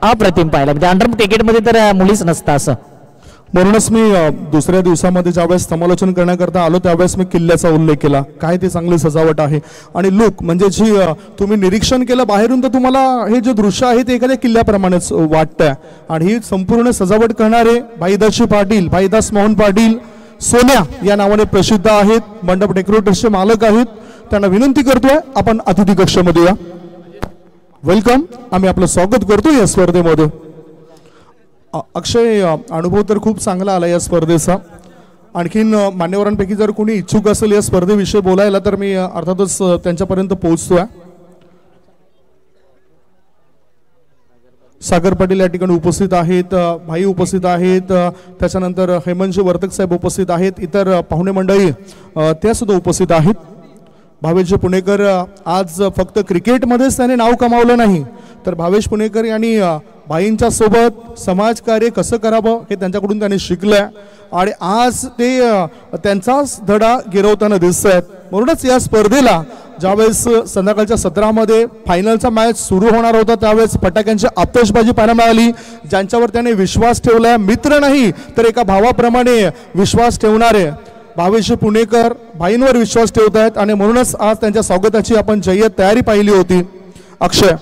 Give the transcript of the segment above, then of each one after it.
अप्रतिम पाहिलं. म्हणजे अंडर क्रिकेटमध्ये तर मुलीच नसतं असं. म्हणूनच मी दुसऱ्या दिवसामध्ये ज्यावेळेस समालोचन करण्याकरता आलो त्यावेळेस मी किल्ल्याचा उल्लेख केला. काय ते चांगली सजावट आहे आणि लुक म्हणजे जी तुम्ही निरीक्षण केलं बाहेरून तर तुम्हाला हे जे दृश्य आहे ते एखाद्या किल्ल्याप्रमाणेच वाटतंय. आणि ही संपूर्ण सजावट करणारे भाईदासजी पाटील, भाईदास मोहन पाटील सोन्या या नावाने प्रसिद्ध आहेत, मंडप डेकोरेटर्सचे मालक आहेत. त्यांना विनंती करतोय आपण अतिथी कक्षामध्ये या. वेलकम. आम्ही आपलं स्वागत करतो या स्पर्धेमध्ये. अक्षय, अनुभव तर खूप चांगला आला या स्पर्धेचा. आणखीन मान्यवरांपैकी जर कोणी इच्छुक असेल या स्पर्धेविषयी बोलायला तर मी अर्थातच त्यांच्यापर्यंत पोहोचतोय. सागर पाटील या ठिकाणी उपस्थित आहेत, भाई उपस्थित आहेत, त्याच्यानंतर हेमंतजी वर्तक साहेब उपस्थित आहेत, इतर पाहुणे मंडळी त्या सुद्धा उपस्थित आहेत. भावेशजी पुणेकर आज फक्त क्रिकेटमध्येच त्याने नाव कमावलं नाही तर भावेश पुणेकर यांनी भाईंच्या सोबत समाजकार्य कसं करावं हे त्यांच्याकडून त्यांनी शिकलंय आणि आज ते त्यांचाच धडा गिरवताना दिसत आहेत. म्हणूनच या स्पर्धेला ज्यावेळेस संध्याकाळच्या सत्रामध्ये फायनलचा मॅच सुरू होणार होता त्यावेळेस फटाक्यांची आतषबाजी पाहायला मिळाली. ज्यांच्यावर त्याने विश्वास ठेवलाय, मित्र नाही तर एका भावाप्रमाणे विश्वास ठेवणारे भावेश पुणेकर भाईंवर विश्वास ठेवत आहेत आणि म्हणूनच आज त्यांच्या स्वागताची आपण जय्यत तयारी पाहिली होती. अक्षय,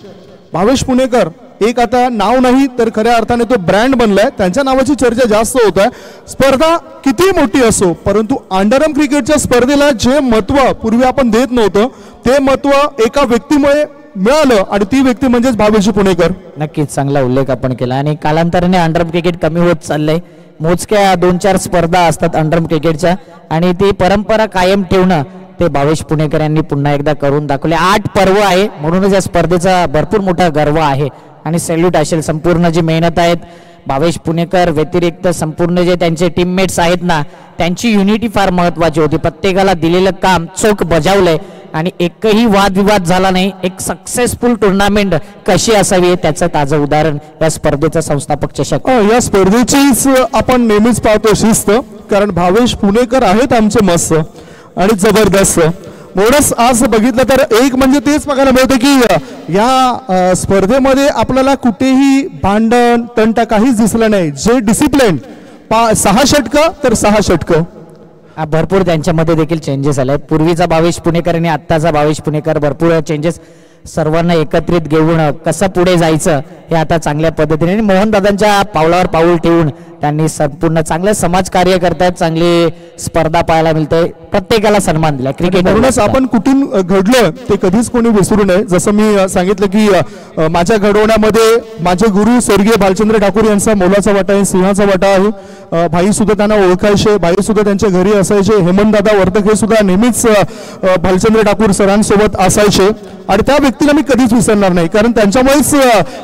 भावेश पुणेकर एक आता नाव नाही तर खऱ्या अर्थाने तो ब्रँड बनलाय. त्यांच्या नावाची चर्चा जास्त होत आहे. स्पर्धा किती मोठी असो परंतु अंडरआर्म क्रिकेटच्या स्पर्धेला जे महत्व पूर्वी आपण देत नव्हतं ते महत्व एका व्यक्तीमुळे मिळालं आणि ती व्यक्ती म्हणजेच भावेश पुणेकर. नक्कीच चांगला उल्लेख आपण केला. आणि कालांतराने अंडरआर्म क्रिकेट कमी होत चाललंय. मोजक्या 2-4 स्पर्धा असतात अंडरआर्म क्रिकेटच्या आणि ती परंपरा कायम ठेवणं ते भावेश पुणेकर यांनी पुन्हा एकदा करून दाखवले. 8 पर्व आहे म्हणूनच या स्पर्धेचा भरपूर मोठा गर्व आहे आणि सॅल्यूट असेल संपूर्ण जी मेहनत आहेत. भावेश पुणेकर व्यतिरिक्त संपूर्ण जे त्यांचे टीममेट्स आहेत ना त्यांची युनिटी फार महत्वाची होती. प्रत्येकाला दिलेलं काम चोख बजावलंय आणि एकही वादविवाद झाला नाही. एक सक्सेसफुल टुर्नामेंट कशी असावी त्याचं ताजं उदाहरण या स्पर्धेचा संस्थापक चषक. या स्पर्धेचीच आपण नेहमीच पाहतो शिस्त, कारण भावेश पुणेकर आहेत आमचे मस्त आणि जबरदस्त. म्हणूनच आज बघितलं तर एक म्हणजे तेच बघायला मिळतं की या स्पर्धेमध्ये आपल्याला कुठेही भांडण तंटा काहीच दिसलं नाही. जे डिसिप्लिन 6 षटकं तर 6 षटकं. भरपूर त्यांच्यामध्ये देखील चेंजेस आले. पूर्वीचा भावेश पुणेकर आणि आत्ताचा भावेश पुणेकर भरपूर चेंजेस. सर्वांना एकत्रित घेऊन कसं पुढे जायचं हे आता चांगल्या पद्धतीने मोहनदादांच्या पावलावर पाऊल ठेवून त्यांनी संपूर्ण चांगलं समाजकार्य करतात. चांगली स्पर्धा पाहायला मिळते. प्रत्येकाला सन्मान दिला क्रिकेट. म्हणूनच आपण कुठून घडलं ते कधीच कोणी विसरू नये. जसं मी सांगितलं की माझ्या घडवण्यामध्ये माझे गुरु स्वर्गीय भालचंद्र ठाकूर यांचा मोलाचा वाटा आहे, सिंहाचा वाटा आहे. भाई सुद्धा त्यांना ओळखायचे, भाई सुद्धा त्यांच्या घरी असायचे. हेमंतदादा वर्तक हे सुद्धा नेहमीच भालचंद्र ठाकूर सरांसोबत असायचे आणि त्या व्यक्तीला मी कधीच विसरणार नाही, कारण त्यांच्यामुळेच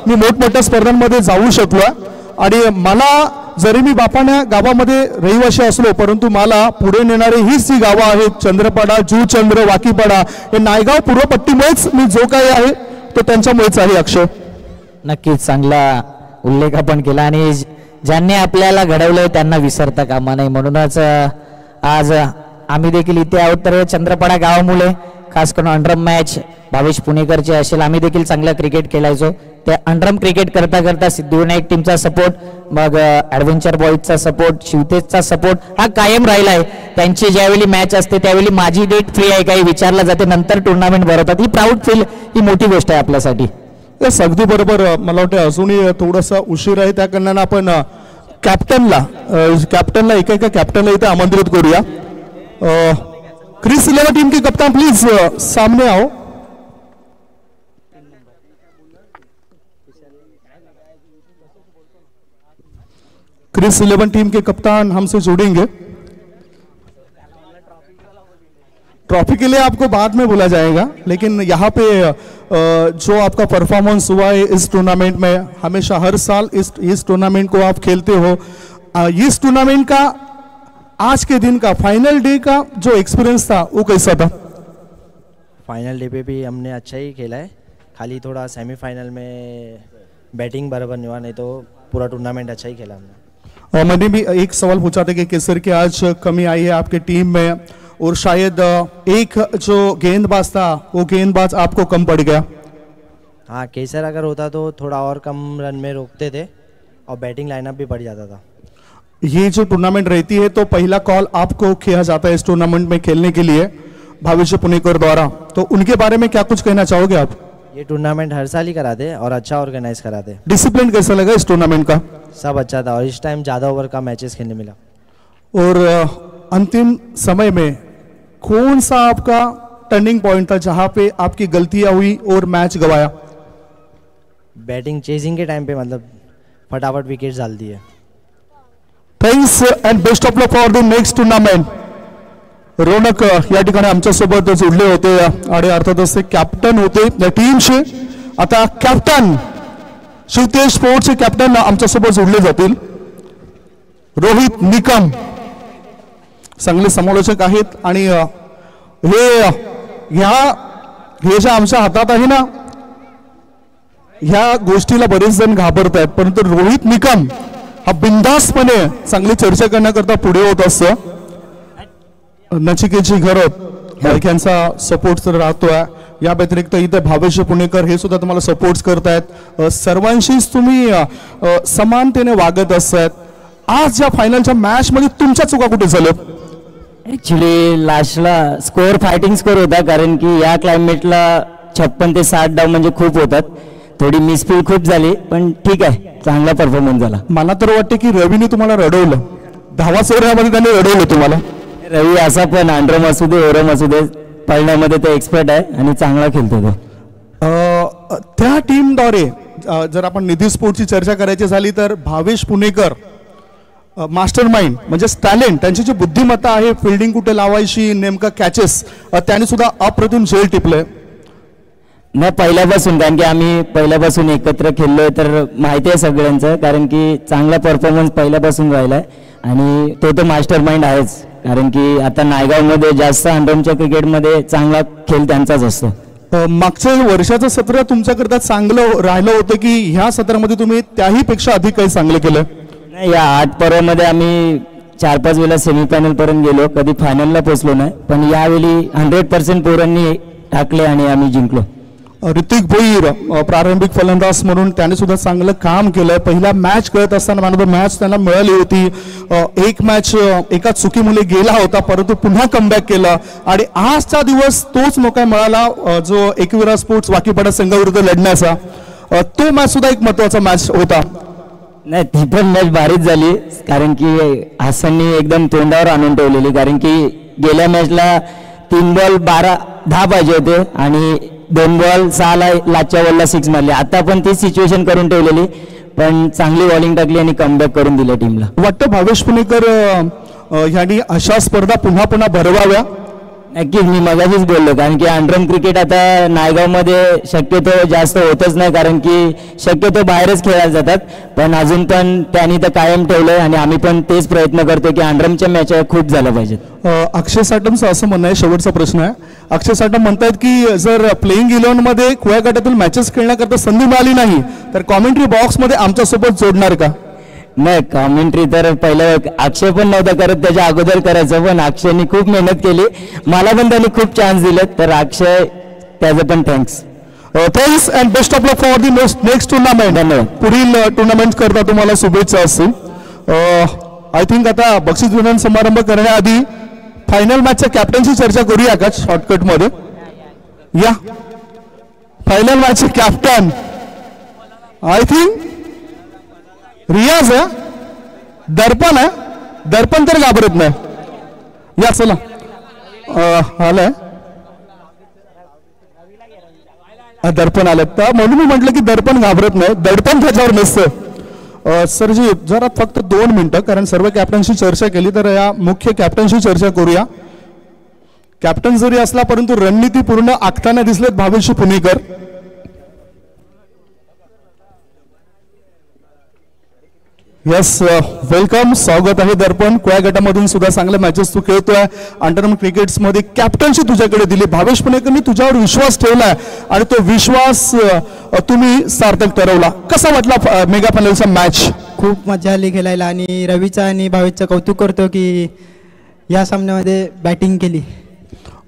मी मोठमोठ्या स्पर्धांमध्ये जाऊ शकलो. आणि मला जरी मी बापाण्या गावामध्ये रहिवाशी असलो परंतु मला पुढे नेणारे हीच ती गावं आहेत. चंद्रपाडा, जुचंद्र, वाकीपाडा हे नायगाव पूर्वपट्टीमुळेच मी जो काही आहे तो त्यांच्यामुळेच आहे. अक्षय, नक्कीच चांगला उल्लेख आपण केला आणि ज्यांनी आपल्याला घडवलंय त्यांना विसरता कामा नाही. म्हणूनच आज आम्ही देखील इथे आहोत. तर चंद्रपाडा गावामुळे खास करून अंडरआर्म मॅच भावेश पुणेकरचे असेल. आम्ही देखील चांगलं क्रिकेट खेळायचो. त्या अंडरआर्म क्रिकेट करता करता सिद्धिविनायक टीमचा सपोर्ट, मग ॲडव्हेंचर बॉईजचा सपोर्ट, शिवतेजचा सपोर्ट हा कायम राहिला आहे. त्यांची ज्यावेळी मॅच असते त्यावेळी माझी डेट फ्री आहे काही विचारलं जाते, नंतर टुर्नामेंट भरवतात. ही प्राऊड फील ही मोठी गोष्ट आहे आपल्यासाठी. अगदी बरोबर. मला वाटतं अजूनही थोडासा उशीर आहे, त्या कारणानं आपण कॅप्टनला एका कॅप्टनला इथे आमंत्रित करूया. क्रिस 11 टीम के कप्तान प्लीज सामने आओ. क्रिस 11 टीम के कप्तान हमसे जुड़ेंगे. ट्रॉफी के लिए आपको बाद में बोला जाएगा, लेकिन यहाँ पे जो आपका परफॉर्मेंस हुआ है इस टूर्नामेंट में, हमेशा हर साल इस टूर्नामेंट को आप खेलते हो. इस टूर्नामेंट का आज के दिन का फाइनल डे का जो एक्सपीरियंस था वो कैसा था? फाइनल डे पे भी हमने अच्छा ही खेला है, खाली थोड़ा सेमीफाइनल में बैटिंग बराबर नहीं हुआ, नहीं तो पूरा टूर्नामेंट अच्छा ही खेला हमने. मैंने भी एक सवाल पूछा था कि किस तरह की आज कमी आई है आपके टीम में, और शायद एक जो गेंदबाज था वो गेंदबाज आपको कम पड़ गया. हाँ, केसर अगर होता तो थोड़ा और कम रन में रोकते थे और बैटिंग लाइनअप भी बढ़ जाता था। ये जो टूर्नामेंट रहती है तो पहला कॉल आपको किया जाता है इस टूर्नामेंट में खेलने के लिए भविष्य पुणेकर द्वारा, तो उनके बारे में क्या कुछ कहना चाहोगे आप? ये टूर्नामेंट हर साल ही कराते और अच्छा ऑर्गेनाइज कराते। डिसिप्लिन कैसा लगा इस टूर्नामेंट का? सब अच्छा था और इस टाइम ज़्यादा ओवर का मैचेस खेलने मिला। और अंतिम समय में कौन सा आपका टर्निंग पॉइंट था जहां पे आपकी गलतियां हुई और मैच गवाया? बैटिंग चेजिंग के टाइम पे मतलब फटाफट विकेट डाल दिए। Thanks and best of luck for the next tournament. Raunak या ठिकाणी आमच्यासोबत जोडले होते आणि अर्थातच ते कॅप्टन होते या टीमचे. आता कॅप्टन शिवतेज स्पोर्ट्सचे कॅप्टन आमच्यासोबत जोडले जातील. रोहित निकम चांगले समालोचक आहेत आणि हे जे आमच्या हातात आहे ना ह्या गोष्टीला बरेच जण घाबरत आहेत, परंतु रोहित निकम हा बिंदासपणे चांगली चर्चा करण्याकरता पुढे होत असतो. नचिकेतची घरत यांचा सपोर्ट तर राहतोय. या व्यतिरिक्त इथे भावेश पुणेकर हे सुद्धा तुम्हाला सपोर्ट करतायत. सर्वांशीच तुम्ही समानतेने वागत असतात. आज या फायनलच्या मॅच मध्ये तुमच्या चुका कुठे झाल्या? ऍक्च्युली लास्टला स्कोअर फायटिंग स्कोअर होता, कारण की या क्लायमेटला 56 ते 60 डाव म्हणजे खूप होतात. थोडी मिसफील खूप झाली, पण ठीक आहे, चांगला परफॉर्मन्स झाला. मला तर वाटते की रवीने तुम्हाला रडवलं. 10 ओव्हरमध्ये त्याने रडवलं तुम्हाला. रवी असा पण अंडरम असू दे ओरम असू दे पळण्यामध्ये तो एक्सपर्ट आहे आणि चांगला खेळतो तो. त्या टीमद्वारे जर आपण निधी स्पोर्ट्सची चर्चा करायची झाली तर भावेश पुणेकर मास्टर माइंड म्हणजे टॅलेंट, त्यांची जी बुद्धिमत्ता आहे, फिल्डिंग कुठे लावायची, नेमका कॅचेस, त्याने सुद्धा अप्रतिम झेल टिपले. नाही पहिल्यापासून, कारण की आम्ही पहिल्यापासून एकत्र खेळलोय तर माहिती आहे सगळ्यांचं, कारण की चांगला परफॉर्मन्स पहिल्यापासून राहिलाय आणि तो मास्टर माइंड आहेच. कारण की आता नायगावमध्ये जास्त अंडरच्या क्रिकेटमध्ये चांगला खेळ त्यांचाच असतो. मागच्या वर्षाचं सत्र तुमच्याकरता चांगलं राहिलं होतं की ह्या सत्रामध्ये तुम्ही त्याही पेक्षा अधिक काही चांगलं केलं? नाही, या 8 पर्वामध्ये आम्ही 4-5 वेळा सेमीफायनल पर्यंत गेलो, कधी फायनलला पोहोचलो नाही, पण यावेळी 100% पोरांनी टाकले आणि आम्ही जिंकलो. ऋतिक भोईर प्रारंभिक फलंदाज म्हणून त्याने सुद्धा चांगलं काम केलंय. पहिला मॅच खेळत असताना मॅन ऑफ द मॅच त्यांना मिळाली होती. एक मॅच एका चुकीमुळे गेला होता, परंतु पुन्हा कमबॅक केला आणि आजचा दिवस तोच मोका मिळाला जो एकविरा स्पोर्ट्स वाकीपाडा संघाविरुद्ध लढण्याचा. तो मॅच सुद्धा एक महत्वाचा मॅच होता. नाही, ती पण मॅच भारीच झाली, कारण की हसननी एकदम तोंडावर आणून ठेवलेली. कारण की गेल्या मॅचला 3 बॉल 10 पाहिजे होते आणि 2 बॉल 6 लाचच्या बॉलला 6 मारले. आता पण ती सिच्युएशन करून ठेवलेली, पण चांगली बॉलिंग टाकली आणि कमबॅक करून दिलं टीमला. वाटतं भावेश पुणेकर यांनी अशा स्पर्धा पुन्हा पुन्हा भरवाव्या? नक्कीच, मी मगाशीच बोललो, कारण की अंडरम क्रिकेट आता नायगावमध्ये शक्यतो जास्त होतच नाही, कारण की शक्यतो बाहेरच खेळायला जातात. पण अजून पण त्यांनी तर कायम ठेवलंय आणि आम्ही पण तेच प्रयत्न करतो की अंडरमच्या मॅच खूप झाल्या पाहिजेत. अक्षय साटमचं असं म्हणणं आहे, शेवटचा प्रश्न आहे. अक्षय साटम म्हणतात की जर प्लेइंग 11 मध्ये खुल्या गटातील मॅचेस खेळण्याकरता संधी मिळाली नाही तर कॉमेंट्री बॉक्समध्ये आमच्यासोबत जोडणार का? नाही, कॉमेंट्री तर पहिलं अक्षय पण नव्हता करत, त्याच्या अगोदर करायचं, पण अक्षयने खूप मेहनत केली, मला पण त्यांनी खूप चान्स दिले, तर अक्षय त्याचं पण thanks. Thanks and best of luck for the next tournament. धन्यवाद. पुढील टुर्नामेंट करता तुम्हाला शुभेच्छा असतील. आय थिंक आता बक्षीस वितरण समारंभ करण्याआधी फायनल मॅचच्या कॅप्टनची चर्चा करूया का शॉर्टकट मध्ये? या फायनल मॅचचे कॅप्टन आय थिंक रियाज आहे. दर्पण आहे, दर्पण तर घाबरत नाही. या चला आलाय दर्पण आलं तर म्हणून मी म्हटलं की दर्पण घाबरत नाही, दडपण त्याच्यावर नसतं. सरजी जरा फक्त 2 मिनिटं, कारण सर्व कॅप्टनशी चर्चा केली तर या मुख्य कॅप्टनशी चर्चा करूया. कॅप्टन जरी असला परंतु रणनीती पूर्ण आखताना दिसलेत भावेश पुणेकर. यस, वेलकम, स्वागत आहे. दर्पण कुळ्या गटामधून सुद्धा चांगल्या मॅचेस तू खेळतोय. अंडरम क्रिकेट्स मध्ये कॅप्टनशी तुझ्याकडे दिली. भावेश पुणेकरनी तुझ्यावर विश्वास ठेवलाय आणि तो विश्वास तुम्ही सार्थक ठरवला. कसा वाटला मेगा फायनलचा मॅच? खूप मजा आली खेळायला आणि रवीचा आणि भावेशचं कौतुक करतो की या सामन्यामध्ये बॅटिंग केली.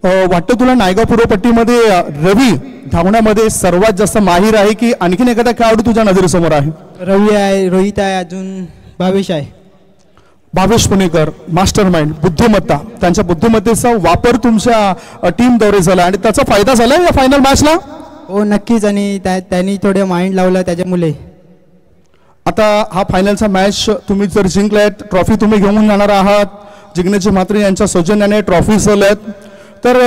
वाटतं तुला नायगाव पूर्वपट्टीमध्ये रवी धावण्यामध्ये सर्वात जास्त माहीर आहे की आणखीन एखादा खेळाडू तुझ्या नजरेसमोर आहे? रवी आहे, रोहित आहे, अजून भावेश आहे. भावेश पुणेकर मास्टर माइंड, बुद्धिमत्ता, त्यांच्या बुद्धिमत्तेचा वापर तुमच्या टीमद्वारे झाला आणि त्याचा फायदा झाला या फायनल मॅचला? हो नक्कीच, आणि त्यांनी थोडं माइंड लावलं त्याच्यामुळे. आता हा फायनलचा मॅच तुम्ही जर जिंकलात, ट्रॉफी तुम्ही घेऊन जाणार आहात, जिग्नेश म्हात्रे यांच्या सौजन्याने ट्रॉफी झाल्यात, तर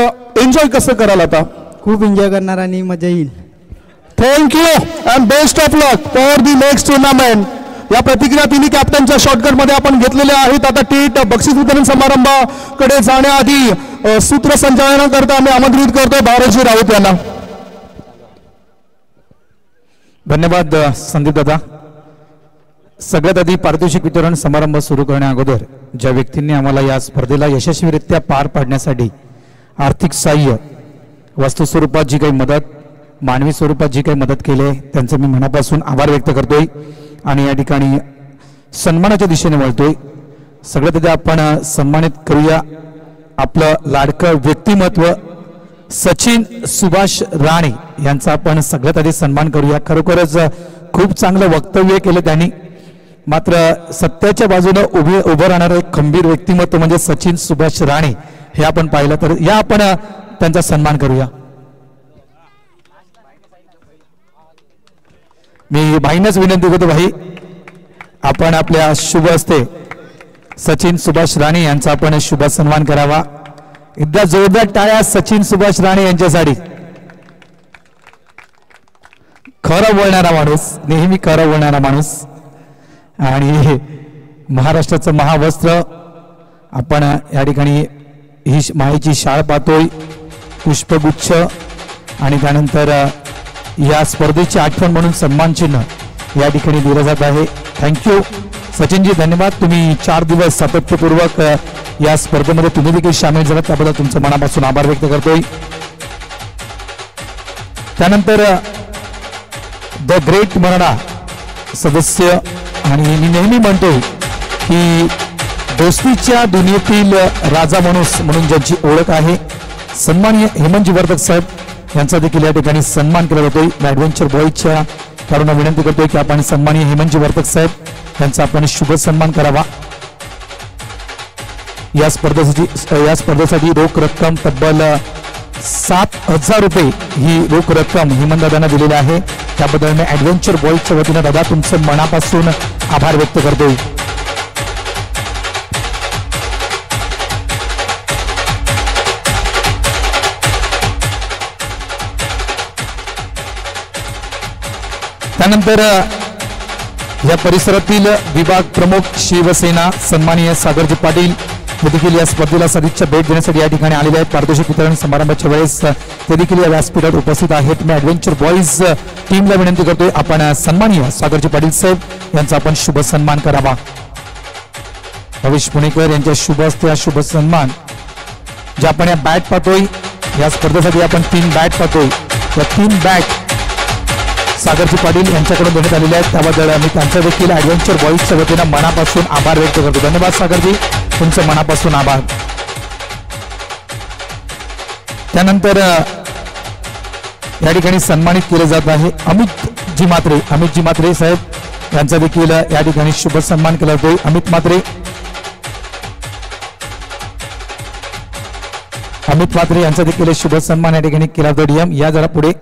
एन्जॉय कसं कराल आता? खूप एन्जॉय करणार आणि मजा येईल. Thank you and best of luck for the next tournament. या प्रतिक्रिया तिन्ही कॅप्टनच्या शॉर्टकट मध्ये आपण घेतलेल्या आहेत. आता टीट बक्षीस वितरण समारंभाकडे जाण्याआधी सूत्रसंचालनाकरता आम्ही आमंत्रित करतोय भारतजी राऊत यांना. धन्यवाद संदीप दादा. सगळ्यात आधी पारितोषिक वितरण समारंभ सुरू करण्या अगोदर ज्या व्यक्तींनी आम्हाला या स्पर्धेला यशस्वीरित्या पार पाडण्यासाठी आर्थिक सहाय्य, वस्तू स्वरूपात जी काही मदत, मानवी स्वरूपात जी काही मदत केली आहे त्यांचे मी मनापासून आभार व्यक्त करतोय आणि या ठिकाणी सन्मानाच्या दिशेने वळतोय. सगळ्यात आधी आपण सन्मानित करूया आपलं लाडकं व्यक्तिमत्व सचिन सुभाष राणे यांचा आपण सगळ्यात आधी सन्मान करूया. खरोखरच खूप चांगलं वक्तव्य केलं त्यांनी. मात्र सत्याच्या बाजूनं उभं राहणारं एक खंबीर व्यक्तिमत्व म्हणजे सचिन सुभाष राणे हे आपण पाहिलं. तर या आपण त्यांचा सन्मान करूया. मी भाईंनाच विनंती करतो, भाई आपण आपल्या शुभ हस्ते सचिन सुभाष राणे यांचा आपण शुभ सन्मान करावा. एकदा जोरदार टाळ्या सचिन सुभाष राणे यांच्यासाठी. खरं बोलणारा माणूस, नेहमी खरं बोलणारा माणूस आणि महाराष्ट्राचं महावस्त्र. आपण या ठिकाणी ही माईची शाळ पाहतोय, पुष्पगुच्छ आणि त्यानंतर या स्पर्धेची आठवण म्हणून सन्मान चिन्ह या ठिकाणी दिलं जात आहे. थँक्यू सचिनजी, धन्यवाद. तुम्ही 4 दिवस सातत्यपूर्वक या स्पर्धेमध्ये तुम्ही देखील सामील झालात त्याबद्दल तुमचं मनापासून आभार व्यक्त करतोय. त्यानंतर द ग्रेट मराठा सदस्य आणि मी नेहमी म्हणतो की दोस्तीच्या दुनियेतील राजा माणूस म्हणून ज्यांची ओळख आहे सन्माननीय हेमंतजी वर्तक साहेब यांचा देखील या ठिकाणी सन्मान केला जातोय. ॲडव्हेंचर बॉयजच्या कारणा विनंती करतोय की आपण सन्माननीय हेमंतजी वर्तक साहेब यांचा आपण शुभ सन्मान करावा. या स्पर्धेसाठी रोख रक्कम तब्बल 7,000 रुपये ही रोख रक्कम हेमंतदादांना दिलेली आहे. त्याबद्दल मी ॲडव्हेंचर बॉयजच्या वतीनं दादा तुमचं मनापासून आभार व्यक्त करतोय. त्यानंतर या परिसरातील विभाग प्रमुख शिवसेना सन्माननीय सागरजी पाटील हे देखील या स्पर्धेला सदिच्छा भेट देण्यासाठी या ठिकाणी आलेले आहेत. पारितोषिक वितरण समारंभाच्या वेळेस ते देखील या व्यासपीठावर उपस्थित आहेत. मी ॲडव्हेंचर बॉईज टीमला विनंती करतोय आपण सन्माननीय सागरजी पाटील साहेब यांचा आपण शुभ सन्मान करावा. भवेश पुणेकर यांच्या शुभ हस्ते हा शुभ सन्मान जे आपण या बॅट पाहतोय, या स्पर्धेसाठी आपण 3 बॅट पाहतोय, या 3 बॅट सागरजी पाटील यांच्याकडून देण्यात आलेले आहेत. त्याबद्दल मी त्यांचा देखील ॲडव्हेंचर बॉईजच्या वतीनं मनापासून आभार व्यक्त करतो. धन्यवाद सागरजी, तुमचं मनापासून आभार. त्यानंतर या ठिकाणी सन्मानित केले जात आहे अमितजी म्हात्रे साहेब यांचा देखील या ठिकाणी शुभ सन्मान केला जातोय. अमित म्हात्रे यांचा देखील शुभ सन्मान या ठिकाणी केला जातो. डीएम या जरा पुढे.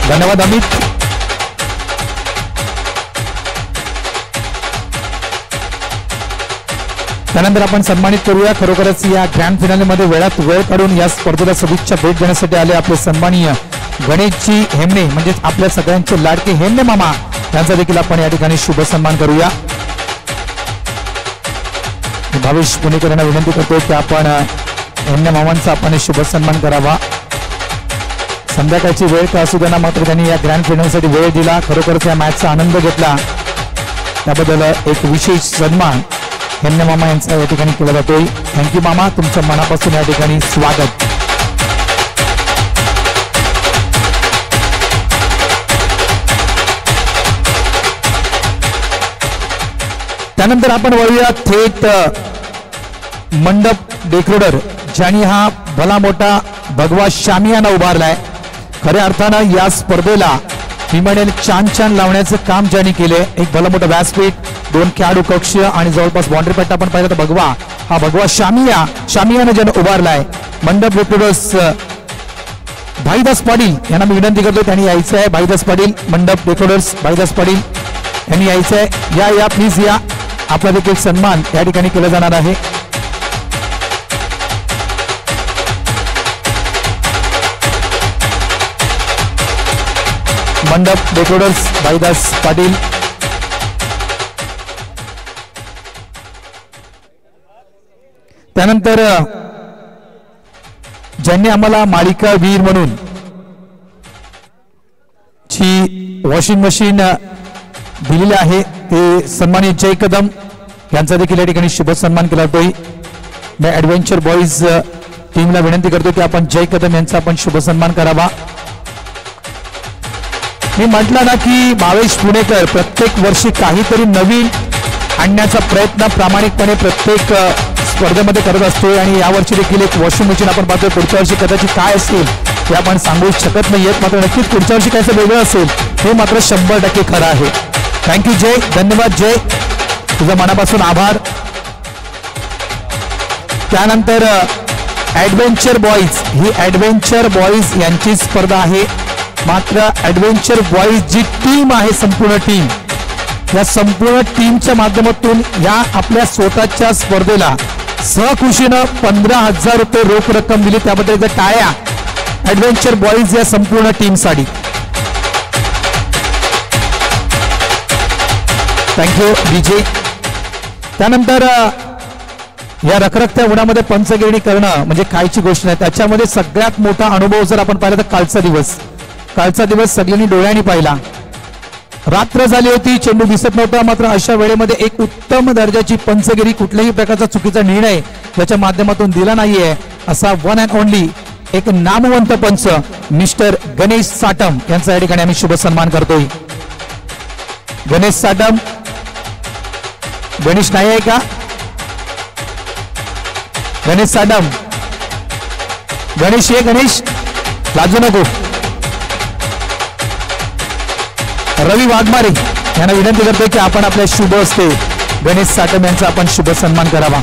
धन्यवाद अमित. त्यानंतर आपण सन्मानित करूया खरोखरच या ग्रँड फिनालेमध्ये वेळात वेळ काढून या स्पर्धेला सदिच्छा भेट देण्यासाठी आले आपले सन्माननीय गणेशजी हेमणे म्हणजेच आपल्या सगळ्यांचे लाडके हेमणे मामा यांचा देखील आपण या ठिकाणी शुभ सन्मान करूया. भावेश पुणेकर यांना विनंती करतो की आपण हेमणे मामांचा आपण शुभ सन्मान करावा. संध्याकाळची वेळ का असू द्या मात्र त्यांनी या ग्रँड फिनालसाठी वेळ दिला. खरोखरच या मॅचचा आनंद घेतला. त्याबद्दल एक विशेष सन्मान हेन्ने मामा यांचा या ठिकाणी केला जातोय. थँक्यू मामा, तुमचं मनापासून या ठिकाणी स्वागत. त्यानंतर आपण वळूया थेट मंडप डेकोरेटर ज्यांनी हा भला मोठा भगवा शामियाना उभारलाय. खऱ्या अर्थानं या स्पर्धेला मी म्हणेल छान छान लावण्याचं काम ज्यांनी केले. एक भला मोठा व्यासपीठ, 2 खेळाडू कक्ष आणि जवळपास बाउंड्री पट्टा आपण पाहिलं तर हा भगवा शामियाना ज्यानं उभारलाय. मंडप डेकोरेटर्स भाईदास पाटील यांना मी विनंती करतो त्यांनी यायचं आहे. भाईदास पाटील, मंडप डेकोरेटर्स भाईदास पाटील यांनी यायचं आहे. या प्लीज या, आपला देखील सन्मान या ठिकाणी केला जाणार आहे. मंडप डेकोरेटर्स भाईदास पाटील. त्यानंतर ज्यांनी आम्हाला मालिका वीर म्हणून ची वॉशिंग मशीन दिलेली आहे ते सन्मानित जय कदम यांचा देखील या ठिकाणी शुभ सन्मान केला जातोय. मी ॲडव्हेंचर बॉईज टीमला विनंती करतो की आपण जय कदम यांचा आपण शुभ सन्मान करावा. मी म्हटलं ना की भावेश पुणेकर प्रत्येक वर्षी काहीतरी नवीन आणण्याचा प्रयत्न प्रामाणिकपणे प्रत्येक स्पर्धेमध्ये करत असतोय आणि यावर्षी देखील एक वॉशिंग मशीन आपण पाहतोय. पुढच्या वर्षी कदाचित काय असेल ते आपण सांगू शकत नाहीयेत, मात्र नक्कीच पुढच्या वर्षी काहीतरी वेगळं असेल हे मात्र 100% खरं आहे. थँक्यू जय, धन्यवाद जय, तुझं मनापासून आभार. त्यानंतर ॲडव्हेंचर बॉईज, ही ॲडव्हेंचर बॉईज यांची स्पर्धा आहे. मात्र ॲडव्हेंचर बॉईज जी टीम आहे, संपूर्ण टीम, या संपूर्ण टीमच्या माध्यमातून या आपल्या स्वतःच्या स्पर्धेला सहखुशीनं 15,000 रुपये रोख रक्कम दिली. त्याबद्दल टाळ्या ॲडव्हेंचर बॉईज या संपूर्ण टीमसाठी. Thank you DJ. त्यानंतर या रखरखत्या उन्हामध्ये पंचगिरणी करणं म्हणजे कायची गोष्ट नाही. त्याच्यामध्ये सगळ्यात मोठा अनुभव जर आपण पाहिला तर कालचा दिवस सगळ्यांनी डोळ्यांनी पाहिला. रात्र झाली होती, चेंडू दिसत नव्हता, मात्र अशा वेळेमध्ये एक उत्तम दर्जाची पंचगिरी, कुठल्याही प्रकारचा चुकीचा निर्णय याच्या माध्यमातून दिला नाहीये असा वन अँड ओनली एक नामवंत पंच मिस्टर गणेश साटम यांचा या ठिकाणी आम्ही शुभ सन्मान करतोय. गणेश साटम, गणेश नाही आहे का? गणेश साटम, गणेश ये, गणेश लाजू नको. रवी वाघमारे यांना विनंती करतोय की आपण आपल्या शुभ हस्ते गणेश साटम यांचा आपण शुभ सन्मान करावा.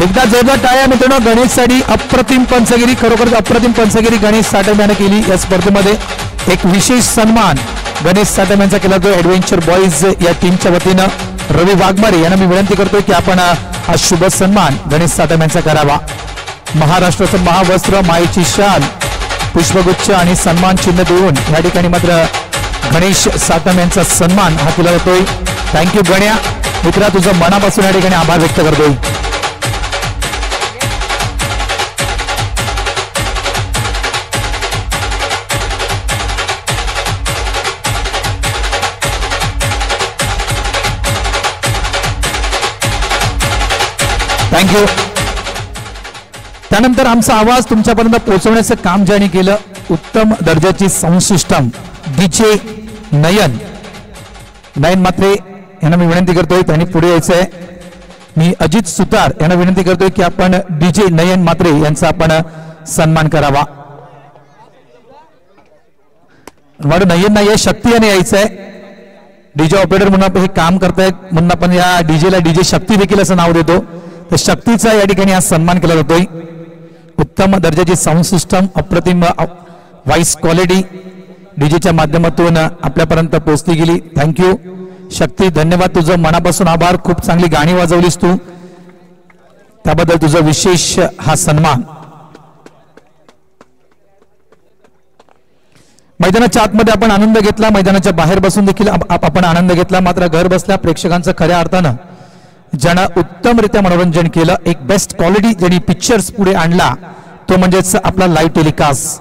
एकदा जोरदार टाळ्या मित्रांनो गणेशसाठी. अप्रतिम पंचगिरी, खरोखर अप्रतिम पंचगिरी गणेश साटम यानं केली. या स्पर्धेमध्ये एक विशेष सन्मान गणेश साटम यांचा केला जातो ॲडव्हेंचर बॉईज या टीमच्या वतीनं. रवी वाघमारे यांना मी विनंती करतोय की आपण हा शुभ सन्मान गणेश साटम यांचा करावा. महाराष्ट्राचं महावस्त्र, मायेची शाल, पुष्पगुच्छ आणि सन्मान चिन्ह देऊन या ठिकाणी मात्र गणेश साटम यांचा सन्मान हा केला जातोय. थँक्यू गण्या, मित्रा तुझं मनापासून या ठिकाणी आभार व्यक्त करतोय. थँक्यू. त्यानंतर आमचा आवाज तुमच्यापर्यंत पोहोचवण्याचं काम ज्यांनी केलं, उत्तम दर्जाची साऊंड सिस्टम डीजे नयन म्हात्रे यांना मी विनंती करतोय त्यांनी पुढे यायचंय. मी अजित सुतार यांना विनंती करतोय की आपण डीजे नयन म्हात्रे यांचा आपण सन्मान करावा. नयन नाही, शक्ती याने यायचंय. डीजे ऑपरेटर म्हणून हे काम करतायत म्हणून आपण या डीजेला डीजे शक्ती देखील असं नाव देतो. तर शक्तीचा या ठिकाणी हा सन्मान केला जातोय. उत्तम दर्जाची साऊंड सिस्टम, अप्रतिम व्हॉइस क्वालिटी डीजेच्या माध्यमातून आपल्यापर्यंत पोहोचली गेली. थँक्यू शक्ती, धन्यवाद, तुझं मनापासून आभार. खूप चांगली गाणी वाजवलीस तू, त्याबद्दल तुझा विशेष हा सन्मान. मैदानाच्या आतमध्ये आपण आनंद घेतला, मैदानाच्या बाहेर बसून देखील आपण आनंद घेतला, मात्र घर बसल्या प्रेक्षकांचं खऱ्या अर्थानं ज्यानं उत्तमरित्या मनोरंजन केलं, एक बेस्ट क्वालिटी ज्यांनी पिक्चर्स पुढे आणला तो म्हणजेच आपला लाईव्ह टेलिकास्ट.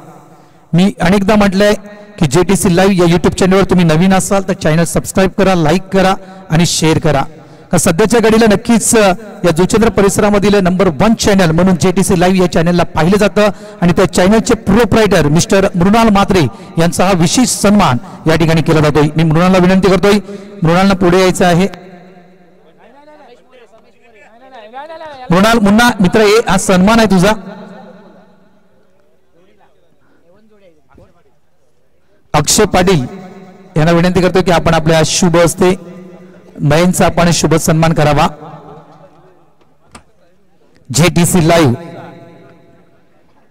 मी अनेकदा म्हटलंय की JTC लाईव्ह या युट्यूब चॅनलवर तुम्ही नवीन असाल तर चॅनल सबस्क्राईब करा, लाईक करा आणि शेअर करा. सध्याच्या घडीला नक्कीच या जुचंद्र परिसरामधील नंबर 1 चॅनल म्हणून JTC लाईव्ह या चॅनलला पाहिलं जातं आणि त्या चॅनलचे प्रोप्रायटर मिस्टर मृणाल म्हात्रे यांचा हा विशेष सन्मान या ठिकाणी केला जातोय. मी मृणालला विनंती करतोय, मृणालला पुढे यायचं आहे. मृणाल मुन्ना मित्र ये, हा सन्मान आहे तुझा. अक्षय पाटील यांना विनंती करतो की आपण आपल्या शुभ हस्ते नयनचा आपण शुभ सन्मान करावा. JTC लाईव्ह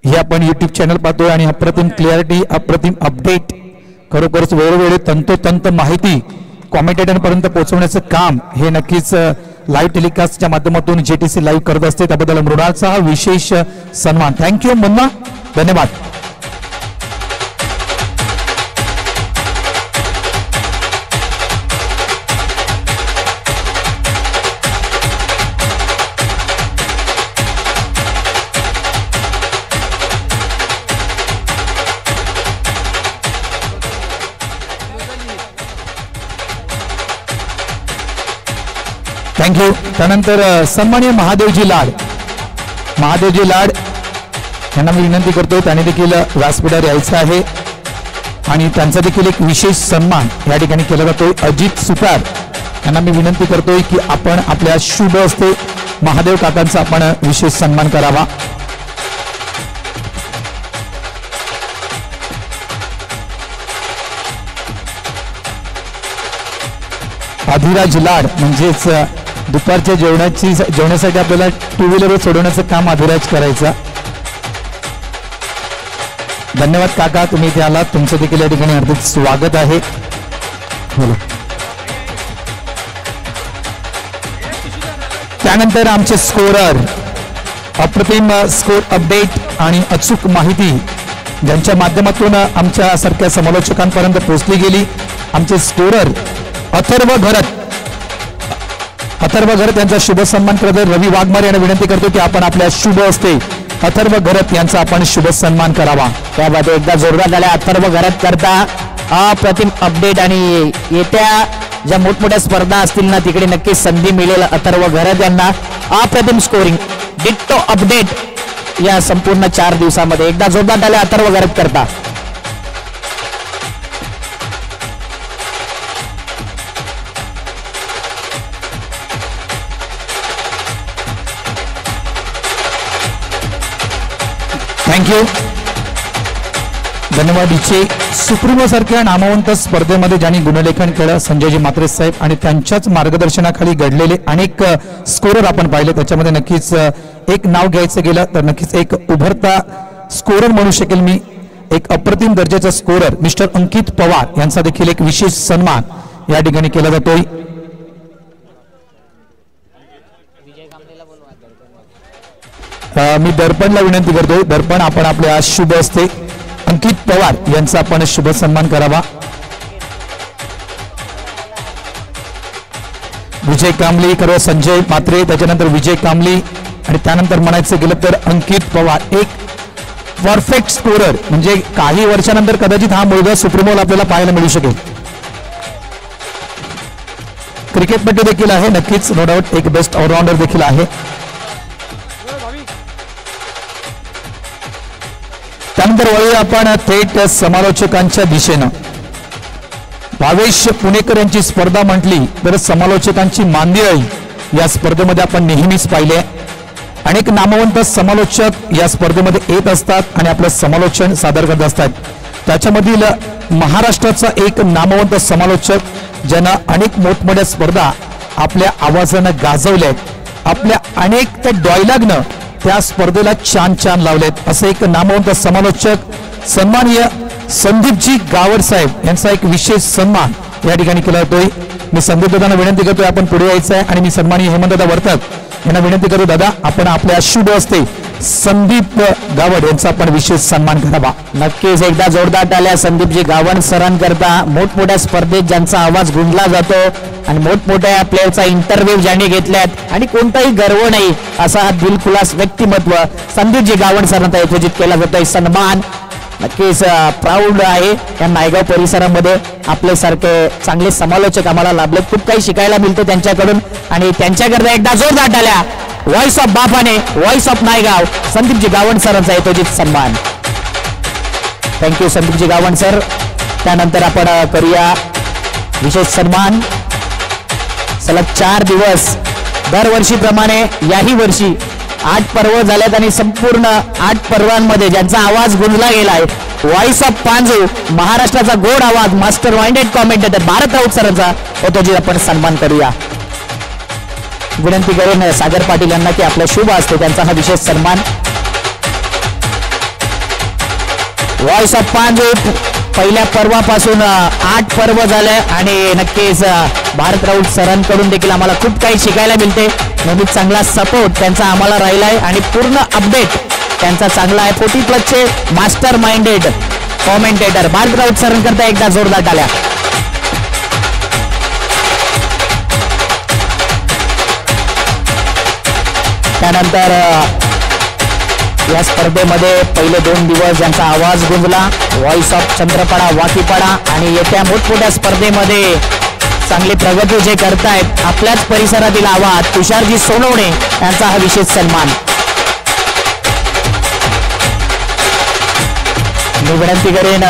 हे आपण युट्यूब चॅनल पाहतोय आणि अप्रतिम क्लिअरिटी, अप्रतिम अपडेट, खरोखरच वेळोवेळी तंतोतंत माहिती कॉमेंटेटर पर्यंत पोहोचवण्याचं काम हे नक्कीच लाईव्ह टेलिकास्टच्या माध्यमातून JTC लाईव्ह करत असते. त्याबद्दल मृणालचा हा विशेष सन्मान. थँक्यू मुन्ना, धन्यवाद. थँक्यू. त्यानंतर सन्माननीय महादेवजी लाड यांना मी विनंती करतो, त्यांनी देखील व्यासपीठावर यायचं आहे आणि त्यांचा देखील एक विशेष सन्मान या ठिकाणी केला जातोय. अजित सुतार यांना मी विनंती करतोय की आपण आपल्या शुभ हस्ते महादेव काकांचा आपण विशेष सन्मान करावा. अधिराज लाड म्हणजेच दुपारच्या जेवणासाठी आपल्याला 2 व्हीलर सोडवण्याचं काम अधिराज करायचं. धन्यवाद काका, तुम्ही इथे आलात, तुमचं देखील या ठिकाणी हार्दिक स्वागत आहे. त्यानंतर आमचे स्कोरर, अप्रतिम स्कोर अपडेट आणि अचूक माहिती ज्यांच्या माध्यमातून आमच्या सारख्या समालोचकांपर्यंत पोहोचली गेली, आमचे स्कोरर अथर्व घरत यांचा शुभ सन्मान करत रवी वाघमारे यांना विनंती करतो की आपण आपल्या शुभ हस्ते अथर्व घरत यांचा आपण शुभ सन्मान करावा. त्यामध्ये एकदा जोरदार झाल्या अथर्व घरत करता अप्रतिम अपडेट आणि येत्या ज्या मोठमोठ्या स्पर्धा असतील ना तिकडे नक्कीच संधी मिळेल अथर्व घरत यांना. अप्रतिम स्कोरिंग, डिट्टो अपडेट या संपूर्ण 4 दिवसामध्ये. एकदा जोरदार झाल्या अथर्व घरत करता. थँक्यू, धन्यवाद. इचे सुप्रीमो सारख्या नामवंत स्पर्धेमध्ये ज्यांनी गुणलेखन केलं संजयजी म्हात्रे साहेब आणि त्यांच्याच मार्गदर्शनाखाली घडलेले अनेक स्कोरर आपण पाहिले. त्याच्यामध्ये नक्कीच एक नाव घ्यायचं गेलं तर नक्कीच एक उभरता स्कोरर म्हणू शकेल मी. एक अप्रतिम दर्जाचा स्कोरर मिस्टर अंकित पवार यांचा देखील एक विशेष सन्मान या ठिकाणी केला जातोय. मी दर्पणला विनंती करतो, दर्पण आपण आपल्या शुभ हस्ते अंकित पवार यांचा आपण शुभ सन्मान करावा. विजय कामली करो, संजय म्हात्रे, त्याच्यानंतर विजय कामली आणि त्यानंतर म्हणायचं गेलं तर अंकित पवार. एक परफेक्ट स्कोरर, म्हणजे काही वर्षानंतर कदाचित हा मुलगा सुप्रीमोला आपल्याला पाहायला मिळू शकेल. क्रिकेटपटू देखील आहे नक्कीच, नो डाऊट एक बेस्ट ऑलराऊंडर देखील आहे. त्यानंतर वळूया आपण थेट समालोचकांच्या दिशेनं. भावेश पुणेकर यांची स्पर्धा म्हटली तर समालोचकांची मांदियाळी या स्पर्धेमध्ये आपण नेहमीच पाहिले. अनेक नामवंत समालोचक या स्पर्धेमध्ये येत असतात आणि आपलं समालोचन सादर करत असतात. त्याच्यामधील महाराष्ट्राचा एक नामवंत समालोचक ज्यानं अनेक मोठमोठ्या स्पर्धा आपल्या आवाजानं गाजवल्यात, आपल्या अनेक त्या डायलॉगनं त्या स्पर्धेला छान लावलेत, असं एक नामवंत समालोचक सन्माननीय संदीपजी गावड साहेब यांचा एक विशेष सन्मान या ठिकाणी केला जातोय. मी संदीप दादांना विनंती करतोय आपण पुढे यायचं आहे आणि मी सन्माननीय हेमंतदा वर्तक यांना विनंती करतो, दादा आपण आपल्या शुभ हस्ते संदीप गावड यांचा आपण विशेष सन्मान करावा. नक्कीच एकदा जोरदार टाळ्या संदीपजी गावड सरांकरता. मोठमोठ्या स्पर्धेत ज्यांचा आवाज गुंजला जातो आणि मोठमोठ्या प्लेयरचा इंटरव्ह्यू ज्यांनी घेतल्यात आणि कोणताही गर्व नाही असा हा दिलखुलास व्यक्तिमत्व संदीपजी गावड सरांचा आयोजित केला जातोय सन्मान. नक्कीच प्राऊड आहे या नायगाव परिसरामध्ये आपल्यासारखे चांगले समालोचक आम्हाला लाभले. खूप काही शिकायला मिळतं त्यांच्याकडून आणि त्यांच्याकरता एकदा जोरदार टाळ्या. व्हॉइस ऑफ बापाने, व्हॉइस ऑफ नायगाव, संदीपजी गावण सरांचा यथोचित सन्मान. Thank you Sandeepji Gavan sir. त्यानंतर आपण करूया विशेष सन्मान. सलग 4 दिवस दरवर्षीप्रमाणे याही वर्षी 8 पर्व झाल्यात आणि संपूर्ण 8 पर्वांमध्ये ज्यांचा आवाज गुंजला गेलाय, व्हॉइस ऑफ पांजू, महाराष्ट्राचा गोड आवाज, master minded commentator Bharat Raut सरांचा होतो आपण सन्मान करूया. विनंती करेन सागर पाटील यांना की आपला शुभ असते त्यांचा हा विशेष सन्मान. व्हॉइस ऑफ पांजू पहिल्या पर्वापासून 8 पर्व झाले आणि नक्कीच भारत राऊत सरांकडून देखील आम्हाला खूप काही शिकायला मिळते. नेहमीच चांगला सपोर्ट त्यांचा आम्हाला राहिलाय आणि पूर्ण अपडेट त्यांचा चांगला आहे. 40+ master minded commentator Bharat Raut सरांकरता एकदा जोरदार टाळ्या. त्यानंतर या स्पर्धेमध्ये पहिले 2 दिवस ज्यांचा आवाज गुंजला, व्हॉइस ऑफ चंद्रपाडा, वाकीपाडा आणि येत्या मोठमोठ्या स्पर्धेमध्ये चांगली प्रगती जे करतायत आपल्याच परिसरातील आवाज तुषारजी सोनवणे यांचा हा विशेष सन्मान. मी विनंती करेन